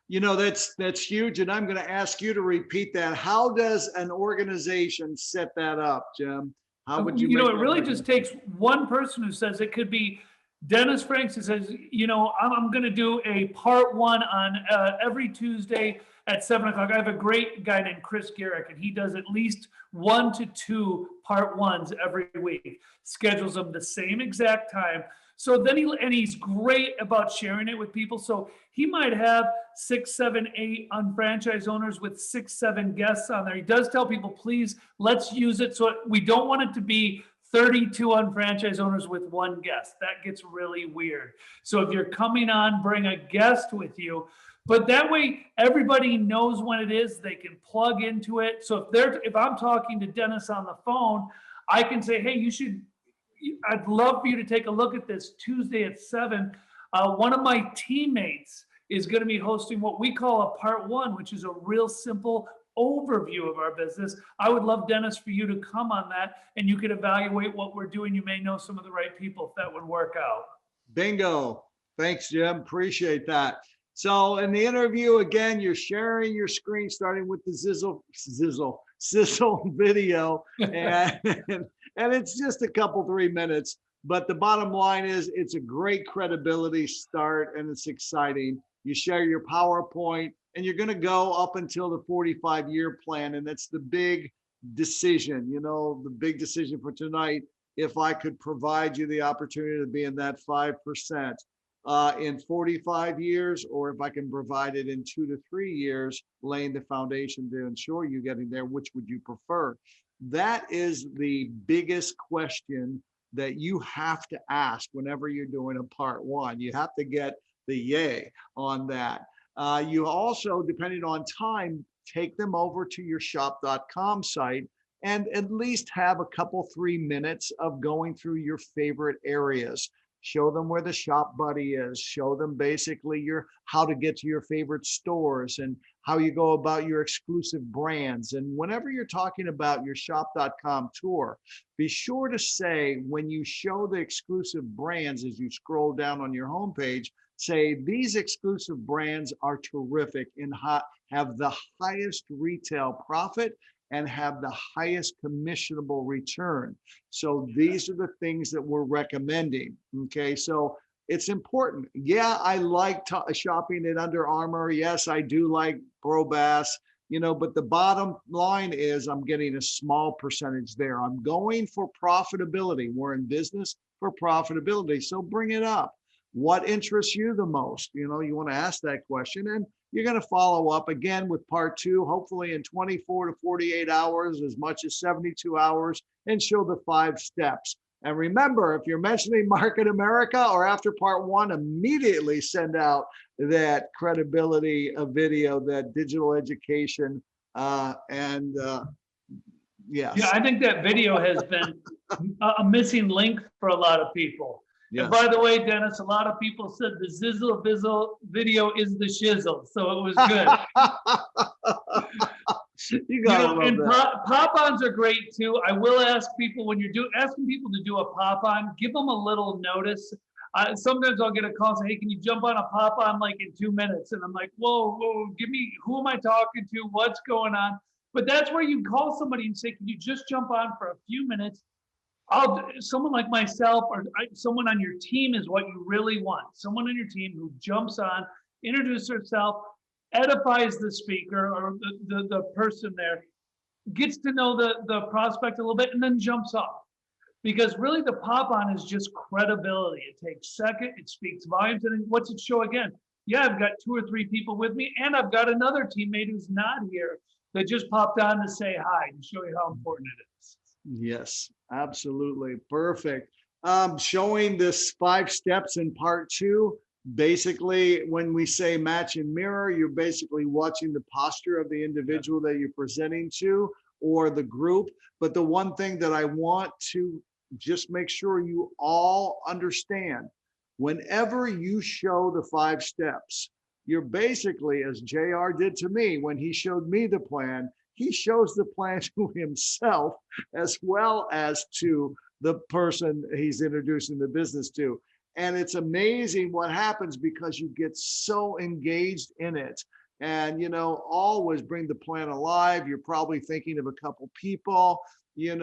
You know, that's huge. And I'm going to ask you to repeat that. How does an organization set that up, Jim? How would you? You know, it really just takes one person who says, it could be Dennis Franks, who says, you know, I'm going to do a part one on every Tuesday at 7 o'clock. I have a great guy named Chris Garrick, and he does at least 1 to 2 part ones every week, schedules them the same exact time. So then he's great about sharing it with people. So he might have 6, 7, 8 unfranchised owners with 6, 7 guests on there. He does tell people, please, let's use it. So we don't want it to be 32 unfranchised owners with 1 guest. That gets really weird. So if you're coming on, bring a guest with you. But that way, everybody knows when it is. They can plug into it. So if I'm talking to Dennis on the phone, I can say, hey, I'd love for you to take a look at this Tuesday at 7. One of my teammates is going to be hosting what we call a part one, which is a real simple overview of our business. I would love, Dennis, for you to come on that, and you could evaluate what we're doing. You may know some of the right people if that would work out. Bingo. Thanks, Jim. Appreciate that. So in the interview, again, you're sharing your screen, starting with the sizzle video, and it's just a couple, 3 minutes. But the bottom line is, it's a great credibility start, and it's exciting. You share your PowerPoint, and you're going to go up until the 45-year plan, and that's the big decision. You know, the big decision for tonight. If I could provide you the opportunity to be in that 5%. In 45 years, or if I can provide it in 2 to 3 years, laying the foundation to ensure you getting there, which would you prefer? That is the biggest question that you have to ask whenever you're doing a part one. You have to get the yay on that. You also, depending on time, take them over to your shop.com site and at least have a couple, 3 minutes of going through your favorite areas. Show them where the shop buddy is. Show them basically how to get to your favorite stores and how you go about your exclusive brands. And whenever you're talking about your shop.com tour, be sure to say, when you show the exclusive brands, as you scroll down on your homepage, say these exclusive brands are terrific and have the highest retail profit and have the highest commissionable return. So these are the things that we're recommending. Okay, so it's important. Yeah, I like shopping at Under Armour. Yes, I do like Pro Bass, but the bottom line is I'm getting a small percentage there. I'm going for profitability. We're in business for profitability. So bring it up. What interests you the most? You want to ask that question, and you're going to follow up again with part 2, hopefully in 24 to 48 hours, as much as 72 hours, and show the 5 steps. And remember, if you're mentioning Market America or after part 1, immediately send out that credibility video, that digital education, yes. Yeah, I think that video has been a missing link for a lot of people. Yes. And by the way, Dennis, a lot of people said the Zizzle Bizzle video is the shizzle, so it was good. You gotta love and that. pop-ons are great too. I will ask people, when you're asking people to do a pop-on, give them a little notice. Sometimes I'll get a call saying, hey, can you jump on a pop-on like in 2 minutes? And I'm like, whoa, give me, who am I talking to? What's going on? But that's where you call somebody and say, can you just jump on for a few minutes? Someone like myself or someone on your team is what you really want. Someone on your team who jumps on, introduces herself, edifies the speaker or the person there, gets to know the prospect a little bit, and then jumps off. Because really the pop-on is just credibility. It takes a second, it speaks volumes, and then what's it show again? Yeah, I've got 2 or 3 people with me, and I've got another teammate who's not here that just popped on to say hi and show you how important it is. Yes, absolutely. Perfect. Showing this 5 steps in part 2. Basically, when we say match and mirror, you're basically watching the posture of the individual that you're presenting to or the group. But the one thing that I want to just make sure you all understand, whenever you show the 5 steps, you're basically, as JR did to me when he showed me the plan, he shows the plan to himself as well as to the person he's introducing the business to. And it's amazing what happens because you get so engaged in it. And, always bring the plan alive. You're probably thinking of a couple people, you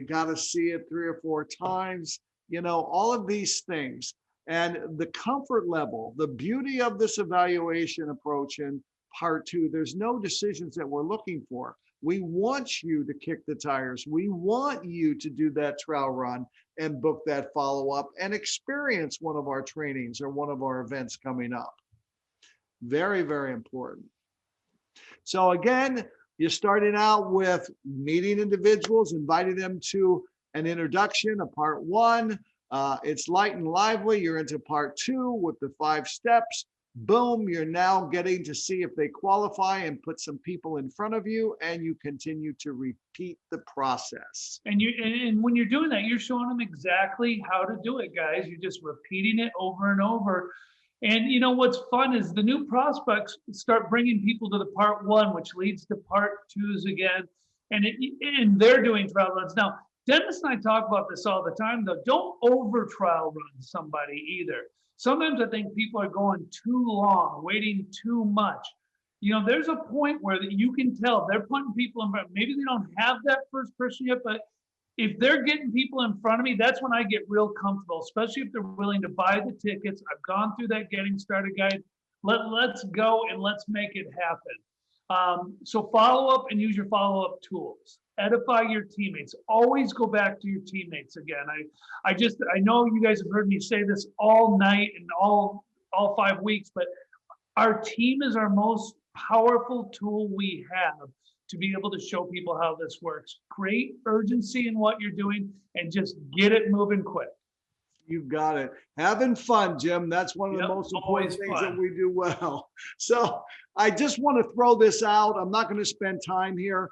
got to see it 3 or 4 times, all of these things. And the comfort level, the beauty of this evaluation approach in part 2, there's no decisions that we're looking for. We want you to kick the tires. We want you to do that trial run and book that follow-up and experience one of our trainings or one of our events coming up. Very, very important. So again, you're starting out with meeting individuals, inviting them to an introduction, a part 1. It's light and lively. You're into part 2 with the 5 steps. Boom, you're now getting to see if they qualify and put some people in front of you, and you continue to repeat the process. And when you're doing that, you're showing them exactly how to do it, guys. You're just repeating it over and over. And what's fun is the new prospects start bringing people to the part 1, which leads to part 2s again. And they're doing trial runs. Now, Dennis and I talk about this all the time, though. Don't over trial run somebody either. Sometimes I think people are going too long, waiting too much. There's a point where you can tell they're putting people in front. Maybe they don't have that first person yet, but if they're getting people in front of me, that's when I get real comfortable, especially if they're willing to buy the tickets. I've gone through that getting started guide. Let's go and let's make it happen. So follow up and use your follow-up tools. Edify your teammates. Always go back to your teammates again. I know you guys have heard me say this all night and all 5 weeks, but our team is our most powerful tool we have to be able to show people how this works. Create urgency in what you're doing and just get it moving quick. You've got it. Having fun, Jim. That's one of the most important things that we do well. So I just want to throw this out. I'm not going to spend time here.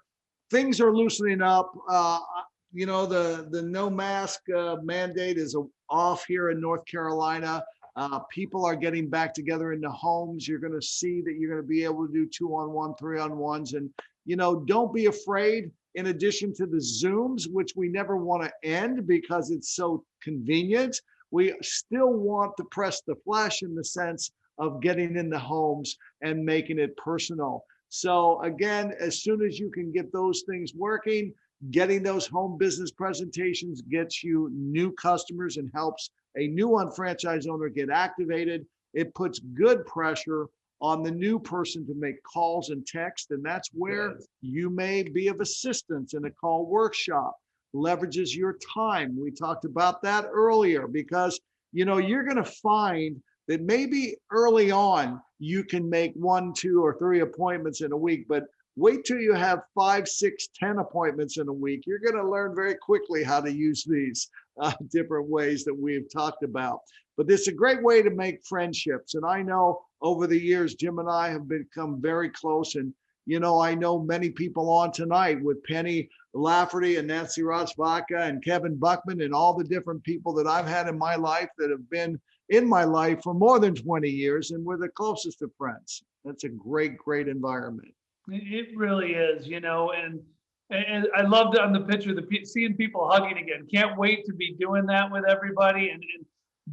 Things are loosening up. The no mask mandate is off here in North Carolina. People are getting back together in the homes. You're going to see that you're going to be able to do 2-on-1, 3-on-1s. And, don't be afraid. In addition to the Zooms, which we never want to end because it's so convenient, we still want to press the flesh in the sense of getting in the homes and making it personal. So again, as soon as you can get those things working, getting those home business presentations gets you new customers and helps a new unfranchised owner get activated. It puts good pressure on the new person to make calls and text. And that's where you may be of assistance in a call workshop. Leverages your time. We talked about that earlier because, you're going to find that maybe early on you can make 1, 2, or 3 appointments in a week, but wait till you have 5, 6, 10 appointments in a week. You're going to learn very quickly how to use these different ways that we've talked about. But it's a great way to make friendships. And I know over the years, Jim and I have become very close. And, I know many people on tonight with Penny Lafferty and Nancy Ross-Vaca and Kevin Buckman and all the different people that I've had in my life that have been in my life for more than 20 years. And we're the closest of friends. That's a great, great environment. It really is, and I loved on the picture, seeing people hugging again. Can't wait to be doing that with everybody and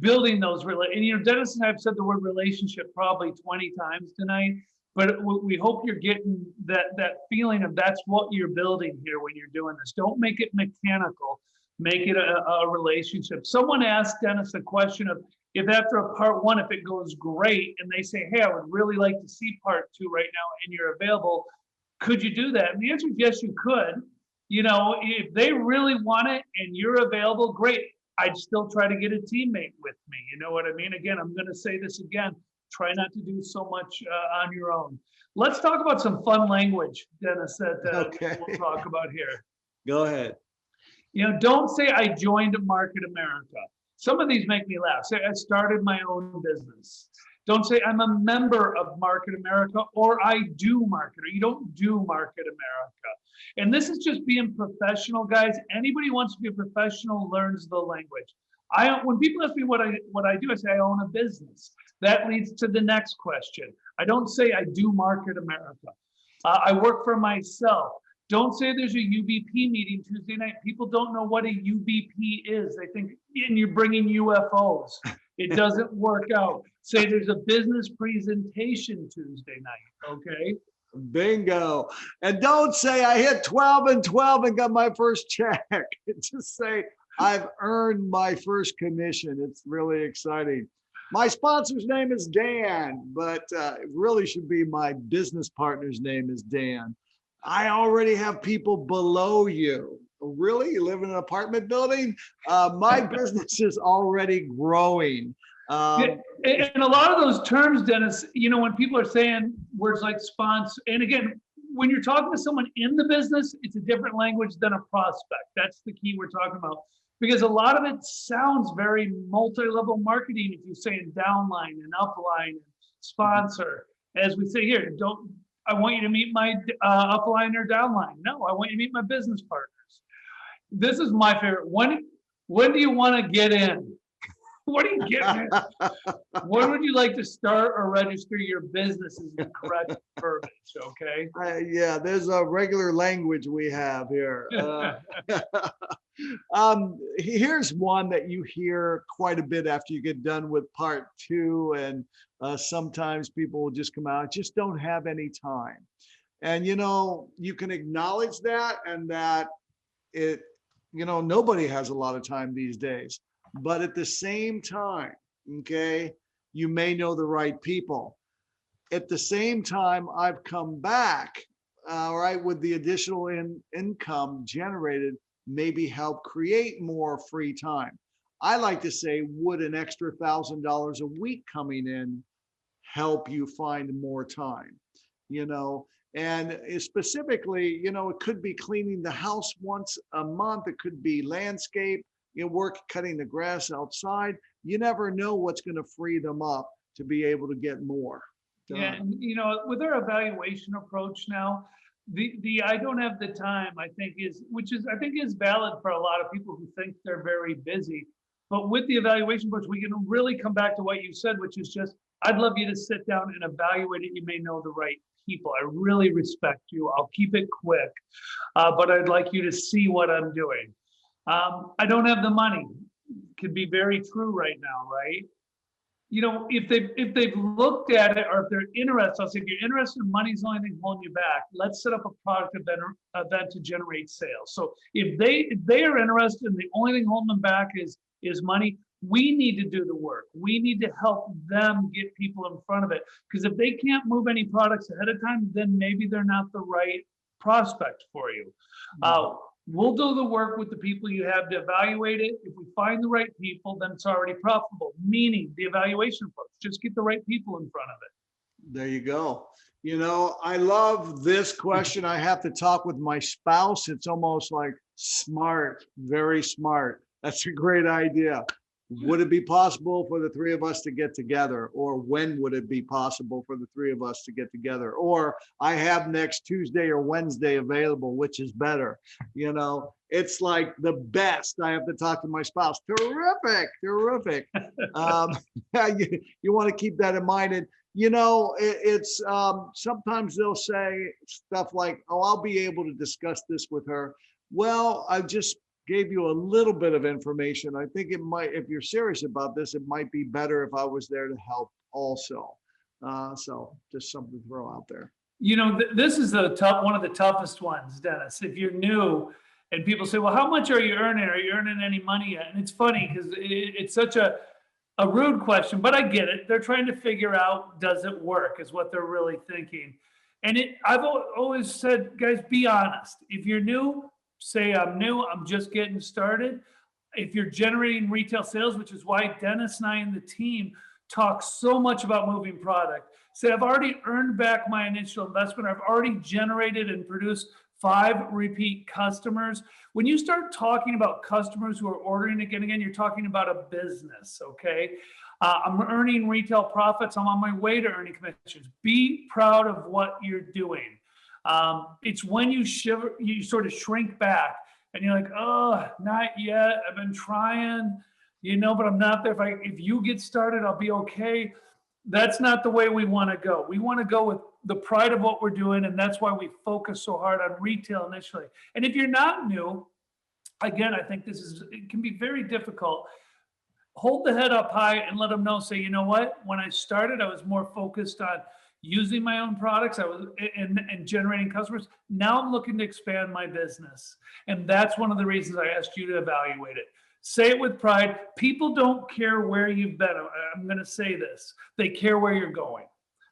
building those. And, Dennis and I have said the word relationship probably 20 times tonight, but we hope you're getting that feeling of that's what you're building here when you're doing this. Don't make it mechanical, make it a relationship. Someone asked Dennis a question of, if after a part 1, if it goes great and they say, hey, I would really like to see part 2 right now and you're available, could you do that? And the answer is yes, you could. If they really want it and you're available, great. I'd still try to get a teammate with me. You know what I mean? Again, I'm going to say this again. Try not to do so much on your own. Let's talk about some fun language, Dennis, that we'll talk about here. Go ahead. Don't say I joined Market America. Some of these make me laugh. Say I started my own business. Don't say I'm a member of Market America or I do market, or you don't do Market America. And this is just being professional, guys. Anybody who wants to be a professional learns the language. When people ask me what I do, I say I own a business. That leads to the next question. I don't say I do Market America. I work for myself. Don't say there's a UBP meeting Tuesday night. People don't know what a UBP is. They think you're bringing UFOs. It doesn't work out. Say there's a business presentation Tuesday night, okay? Bingo. And don't say I hit 12 and 12 and got my first check. Just say I've earned my first commission. It's really exciting. My sponsor's name is Dan, but it really should be my business partner's name is Dan. I already have people below you. Really? You live in an apartment building? My business is already growing. And a lot of those terms, Dennis, when people are saying words like sponsor, and again, when you're talking to someone in the business, it's a different language than a prospect. That's the key we're talking about. Because a lot of it sounds very multi-level marketing if you say in downline and upline and sponsor. As we say here, I want you to meet my upline or downline. No, I want you to meet my business partners. This is my favorite. When do you want to get in? What are you getting at? When would you like to start or register your business is the correct verbiage, okay? Yeah, there's a regular language we have here. Here's one that you hear quite a bit after you get done with part 2. And sometimes people will just come out, just don't have any time. And, you can acknowledge that and that nobody has a lot of time these days. But at the same time, okay, you may know the right people. At the same time, I've come back, right, with the additional income generated, maybe help create more free time. I like to say, would an extra $1,000 a week coming in help you find more time? And specifically, it could be cleaning the house once a month. It could be landscape. Work cutting the grass outside. You never know what's going to free them up to be able to get more done. Yeah, and with our evaluation approach now, the I don't have the time, I think is valid for a lot of people who think they're very busy. But with the evaluation coach, we can really come back to what you said, which is just, I'd love you to sit down and evaluate it. You may know the right people. I really respect you. I'll keep it quick, but I'd like you to see what I'm doing. I don't have the money. Could be very true right now, right? You know, if they've looked at it, or if they're interested, I'll say, if you're interested, money's the only thing holding you back. Let's set up a product event to generate sales. So if they are interested and the only thing holding them back is money, we need to do the work. We need to help them get people in front of it. Because if they can't move any products ahead of time, then maybe they're not the right prospect for you. We'll do the work with the people you have to evaluate it. If we find the right people, then it's already profitable, meaning the evaluation folks. Just get the right people in front of it. There you go. You know, I love this question. I have to talk with my spouse. It's almost like smart, very smart. That's a great idea. Would it be possible for the three of us to get together? Or when would it be possible for the three of us to get together? Or I have next Tuesday or Wednesday available, which is better? You know, it's like the best. I have to talk to my spouse. Terrific, terrific. You want to keep that in mind. And, you know, it's sometimes they'll say stuff like, oh, I'll be able to discuss this with her. Well, I just gave you a little bit of information. I think it might, if you're serious about this, it might be better if I was there to help also. So just something to throw out there. You know, this is one of the toughest ones, Dennis. If you're new and people say, well, how much are you earning? Are you earning any money yet? And it's funny because it's such a rude question, but I get it. They're trying to figure out, does it work, is what they're really thinking. And I've always said, guys, be honest. If you're new, say I'm new, I'm just getting started. If you're generating retail sales, which is why Dennis and I and the team talk so much about moving product, say I've already earned back my initial investment, I've already generated and produced 5 repeat customers. When you start talking about customers who are ordering again, you're talking about a business, okay? I'm earning retail profits. I'm on my way to earning commissions. Be proud of what you're doing. It's when you sort of shrink back and you're like, oh, not yet. I've been trying, you know, but I'm not there. If you get started, I'll be okay. That's not the way we want to go. We want to go with the pride of what we're doing. And that's why we focus so hard on retail initially. And if you're not new, again, I think it can be very difficult. Hold the head up high and let them know, say, you know what, when I started, I was more focused on using my own products, and generating customers. Now I'm looking to expand my business. And that's one of the reasons I asked you to evaluate it. Say it with pride. People don't care where you've been. I'm going to say this. They care where you're going.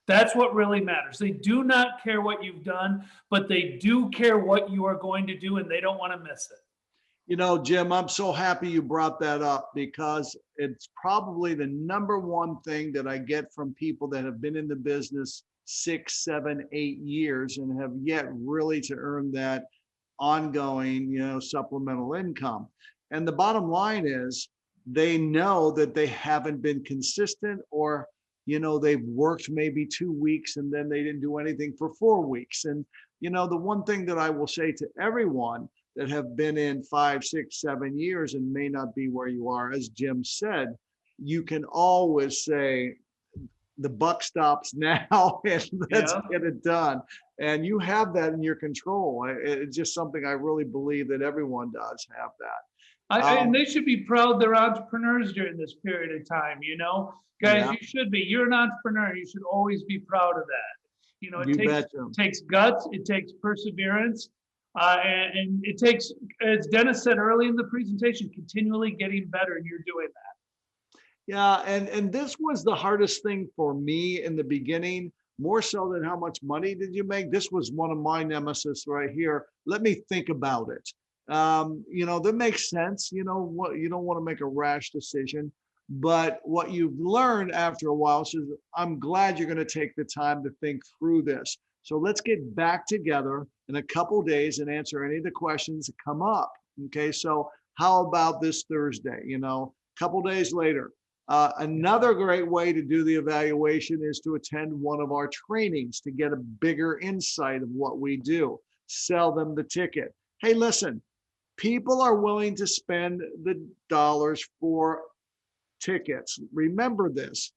That's what really matters. They do not care what you've done, but they do care what you are going to do, and they don't want to miss it. You know, Jim, I'm so happy you brought that up because it's probably the number one thing that I get from people that have been in the business 6, 7, 8 years and have yet really to earn that ongoing, you know, supplemental income. And the bottom line is they know that they haven't been consistent, or, you know, they've worked maybe 2 weeks and then they didn't do anything for 4 weeks. And, you know, the one thing that I will say to everyone that have been in 5, 6, 7 years and may not be where you are, as Jim said, you can always say, the buck stops now and let's get it done. And you have that in your control. It's just something I really believe that everyone does have that. And they should be proud they're entrepreneurs during this period of time, you know? Guys, you should be. You're an entrepreneur. You should always be proud of that. You know, it takes guts, it takes perseverance, and it takes, as Dennis said early in the presentation, continually getting better, and you're doing that. Yeah, and this was the hardest thing for me in the beginning, more so than how much money did you make. This was one of my nemesis right here. Let me think about it. You know, that makes sense. You know what, you don't want to make a rash decision, but what you've learned after a while is, I'm glad you're going to take the time to think through this. So let's get back together in a couple of days and answer any of the questions that come up. Okay, so how about this Thursday? You know, a couple of days later. Another great way to do the evaluation is to attend one of our trainings to get a bigger insight of what we do. Sell them the ticket. Hey, listen, People are willing to spend the dollars for tickets. Remember this.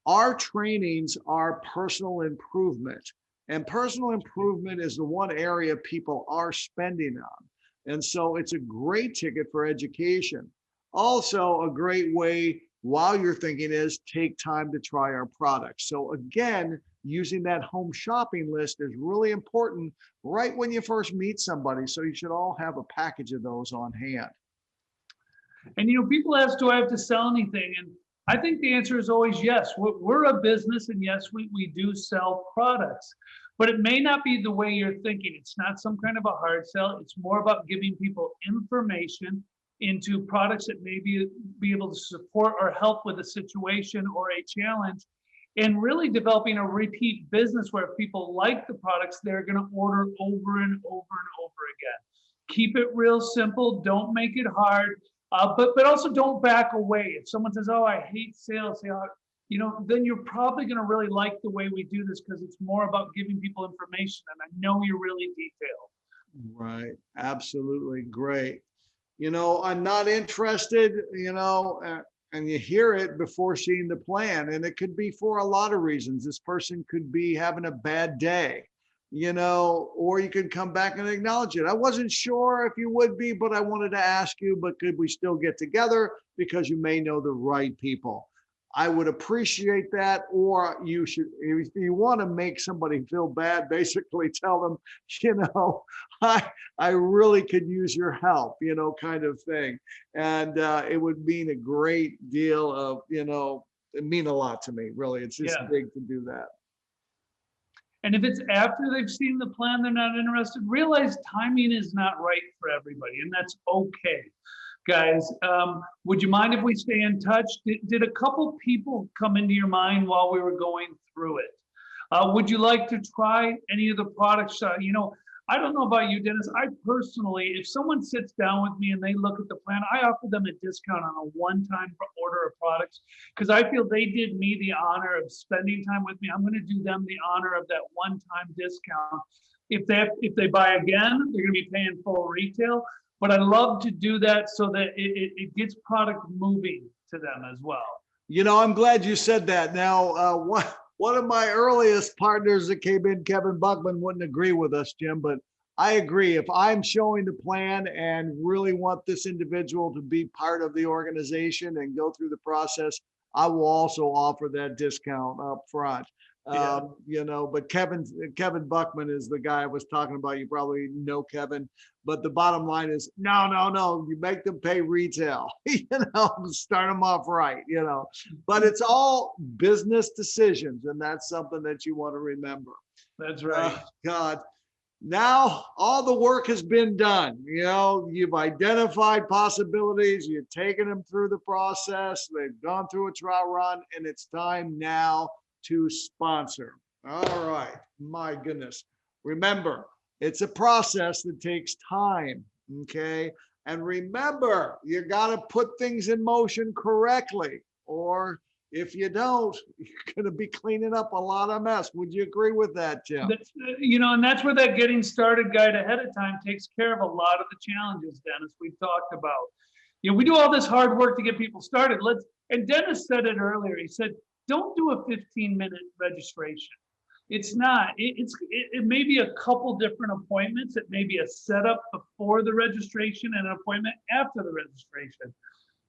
Our trainings are personal improvement, and personal improvement is the one area people are spending on. And so it's a great ticket for education. Also, a great way while you're thinking is take time to try our products. So again, using that home shopping list is really important right when you first meet somebody. So you should all have a package of those on hand. And people ask, do I have to sell anything? And I think the answer is always yes. We're a business, and yes, we do sell products, but it may not be the way you're thinking. It's not some kind of a hard sell. It's more about giving people information into products that may be able to support or help with a situation or a challenge, and really developing a repeat business where if people like the products, they're going to order over and over and over again. Keep it real simple. Don't make it hard. But also don't back away. If someone says, "Oh, I hate sales," then you're probably going to really like the way we do this, because it's more about giving people information. And I know you're really detailed. Right. Absolutely. Great. I'm not interested, and you hear it before seeing the plan. And it could be for a lot of reasons. This person could be having a bad day, or you could come back and acknowledge it. I wasn't sure if you would be, but I wanted to ask you, but could we still get together, because you may know the right people. I would appreciate that. Or you should, if you want to make somebody feel bad, basically tell them, I really could use your help, kind of thing. And it would mean a great deal of, it mean a lot to me, really. It's just big to do that. And if it's after they've seen the plan, they're not interested, realize timing is not right for everybody, and that's okay. Guys, would you mind if we stay in touch? Did a couple people come into your mind while we were going through it? Would you like to try any of the products? I don't know about you, Dennis. I personally, if someone sits down with me and they look at the plan, I offer them a discount on a one-time order of products, because I feel they did me the honor of spending time with me. I'm going to do them the honor of that one-time discount. If they buy again, they're going to be paying full retail. But I love to do that so that it gets product moving to them as well. I'm glad you said that. Now, one of my earliest partners that came in, Kevin Buckman, wouldn't agree with us, Jim, but I agree. If I'm showing the plan and really want this individual to be part of the organization and go through the process, I will also offer that discount up front. But Kevin Buckman is the guy I was talking about. You probably know Kevin, but the bottom line is no, you make them pay retail, start them off right, but it's all business decisions. And that's something that you want to remember. That's right. God, now all the work has been done. You've identified possibilities, you've taken them through the process, they've gone through a trial run, and it's time now to sponsor. All right. My goodness. Remember, it's a process that takes time. Okay. And remember, you got to put things in motion correctly, or if you don't, you're going to be cleaning up a lot of mess. Would you agree with that, Jim? And that's where that getting started guide ahead of time takes care of a lot of the challenges, Dennis, we've talked about. We do all this hard work to get people started. And Dennis said it earlier. He said, don't do a 15-minute registration. It's not. It may be a couple different appointments. It may be a setup before the registration and an appointment after the registration.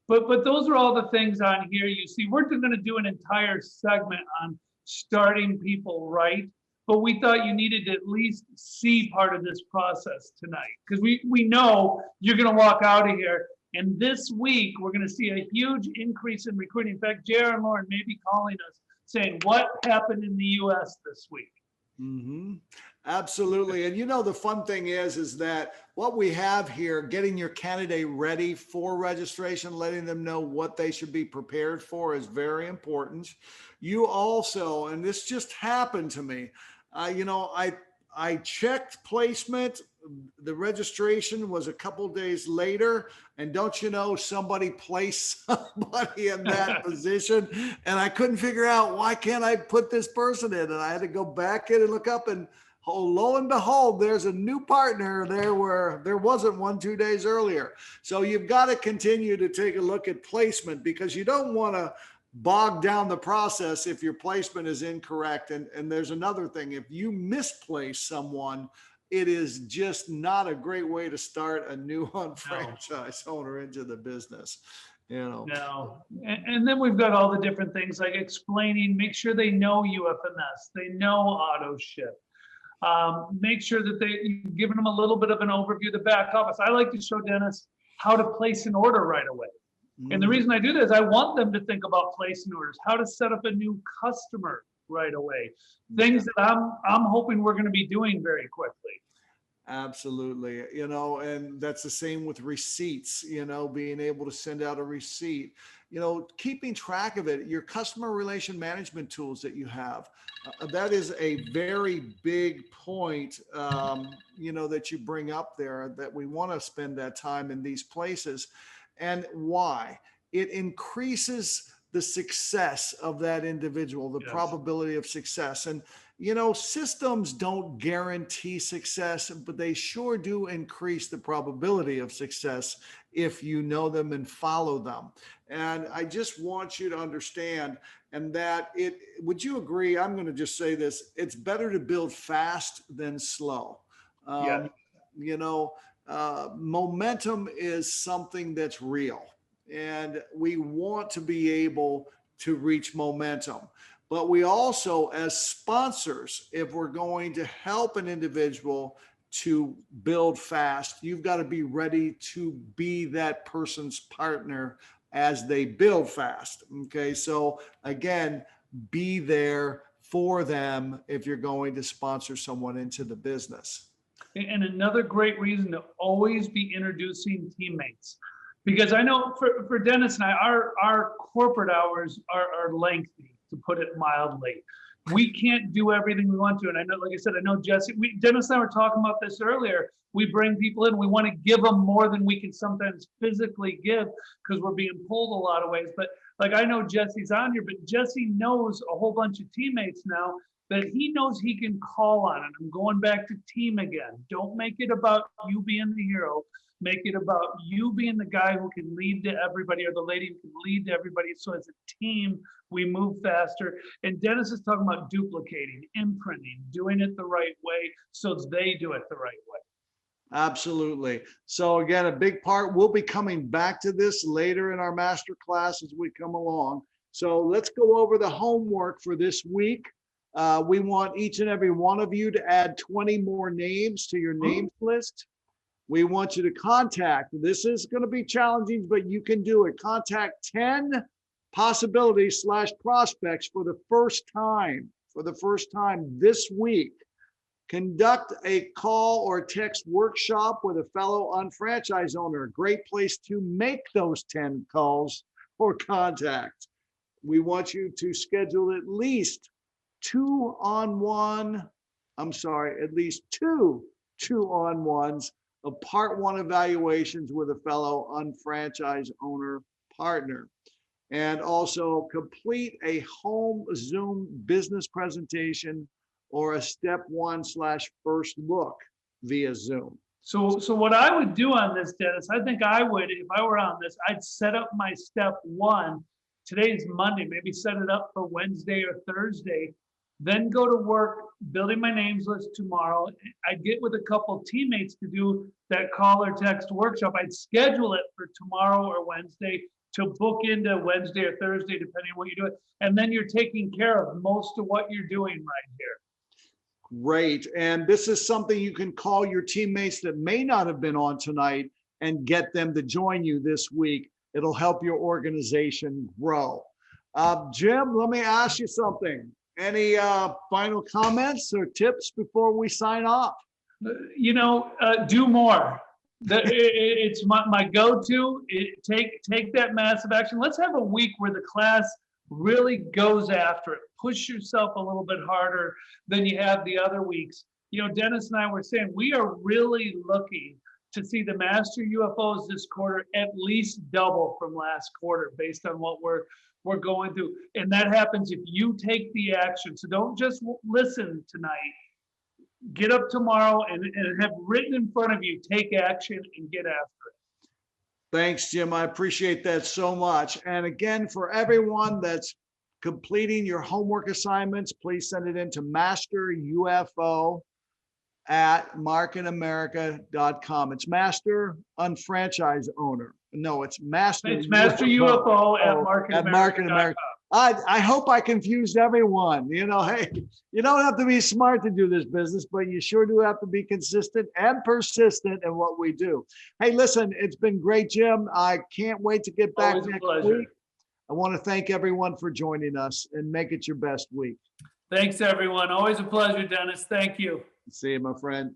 But those are all the things on here. You see, we're going to do an entire segment on starting people right. But we thought you needed to at least see part of this process tonight, because we know you're going to walk out of here. And this week, we're going to see a huge increase in recruiting. In fact, J.R. and Lauren may be calling us saying, what happened in the U.S. this week? Mm-hmm. Absolutely. And the fun thing is that what we have here, getting your candidate ready for registration, letting them know what they should be prepared for, is very important. You also, and this just happened to me, I checked placement. The registration was a couple days later, and don't you know, somebody placed somebody in that position, and I couldn't figure out, why can't I put this person in? And I had to go back in and look up, and oh, lo and behold, there's a new partner there where there wasn't one 2 days earlier. So you've got to continue to take a look at placement, because you don't want to bog down the process if your placement is incorrect. And there's another thing, if you misplace someone, it is just not a great way to start a new unfranchised owner into the business. No. And then we've got all the different things like explaining, make sure they know UFMS, they know auto ship. Make sure that you've given them a little bit of an overview of the back office. I like to show Dennis how to place an order right away. And the reason I do this, I want them to think about placing orders, how to set up a new customer right away. Things that I'm hoping we're going to be doing very quickly. Absolutely. And that's the same with receipts, being able to send out a receipt, keeping track of it, your customer relation management tools that you have. That is a very big point, that you bring up there, that we want to spend that time in these places. And why? It increases the success of that individual, the probability of success. And, systems don't guarantee success, but they sure do increase the probability of success if you know them and follow them. And I just want you to understand, and that would you agree? I'm going to just say this, it's better to build fast than slow. Momentum is something that's real, and we want to be able to reach momentum. But we also, as sponsors, if we're going to help an individual to build fast, you've got to be ready to be that person's partner as they build fast. Okay. So again, be there for them if you're going to sponsor someone into the business. And another great reason to always be introducing teammates, because I know for Dennis and I, our corporate hours are lengthy, to put it mildly. We can't do everything we want to. And I know, like I said, I know Jesse, Dennis and I were talking about this earlier. We bring people in, we want to give them more than we can sometimes physically give, because we're being pulled a lot of ways. But like, I know Jesse's on here, but Jesse knows a whole bunch of teammates now that he knows he can call on. And I'm going back to team again. Don't make it about you being the hero. Make it about you being the guy who can lead to everybody, or the lady who can lead to everybody. So as a team, we move faster. And Dennis is talking about duplicating, imprinting, doing it the right way so they do it the right way. Absolutely. So again, a big part, we'll be coming back to this later in our master class as we come along. So let's go over the homework for this week. We want each and every one of you to add 20 more names to your names list. We want you to contact, this is going to be challenging, but you can do it. Contact 10 possibilities / prospects for the first time this week. Conduct a call or text workshop with a fellow unfranchised owner. A great place to make those 10 calls or contacts. We want you to schedule at least two two-on-ones of part 1 evaluations with a fellow unfranchised owner partner. And also complete a home Zoom business presentation or a step 1 / first look via Zoom. So what I would do on this, Dennis, I think I would, if I were on this, I'd set up my step 1. Today's Monday, maybe set it up for Wednesday or Thursday, then go to work building my names list tomorrow. I'd get with a couple teammates to do that call or text workshop. I'd schedule it for tomorrow or Wednesday to book into Wednesday or Thursday, depending on what you do. And then you're taking care of most of what you're doing right here. Great. And this is something you can call your teammates that may not have been on tonight and get them to join you this week. It'll help your organization grow. Jim, let me ask you something. Any final comments or tips before we sign off? Do more. It's my go-to. Take that massive action. Let's have a week where the class really goes after it. Push yourself a little bit harder than you have the other weeks. Dennis and I were saying we are really looking to see the master UFOs this quarter at least double from last quarter based on what we're going through. And that happens if you take the action. So don't just listen tonight. get up tomorrow and have written in front of you, take action and get after it. Thanks, Jim. I appreciate that so much. And again, for everyone that's completing your homework assignments, please send it in to masterufo@marketamerica.com. It's master unfranchise owner. No, it's master. It's Master UFO at Market marketamerica.com. America. I hope I confused everyone. You know, hey, you don't have to be smart to do this business, but you sure do have to be consistent and persistent in what we do. Hey, listen, it's been great, Jim. I can't wait to get back Always a next pleasure. week. I want to thank everyone for joining us and make it your best week. Thanks, everyone. Always a pleasure, Dennis. Thank you. See you, my friend.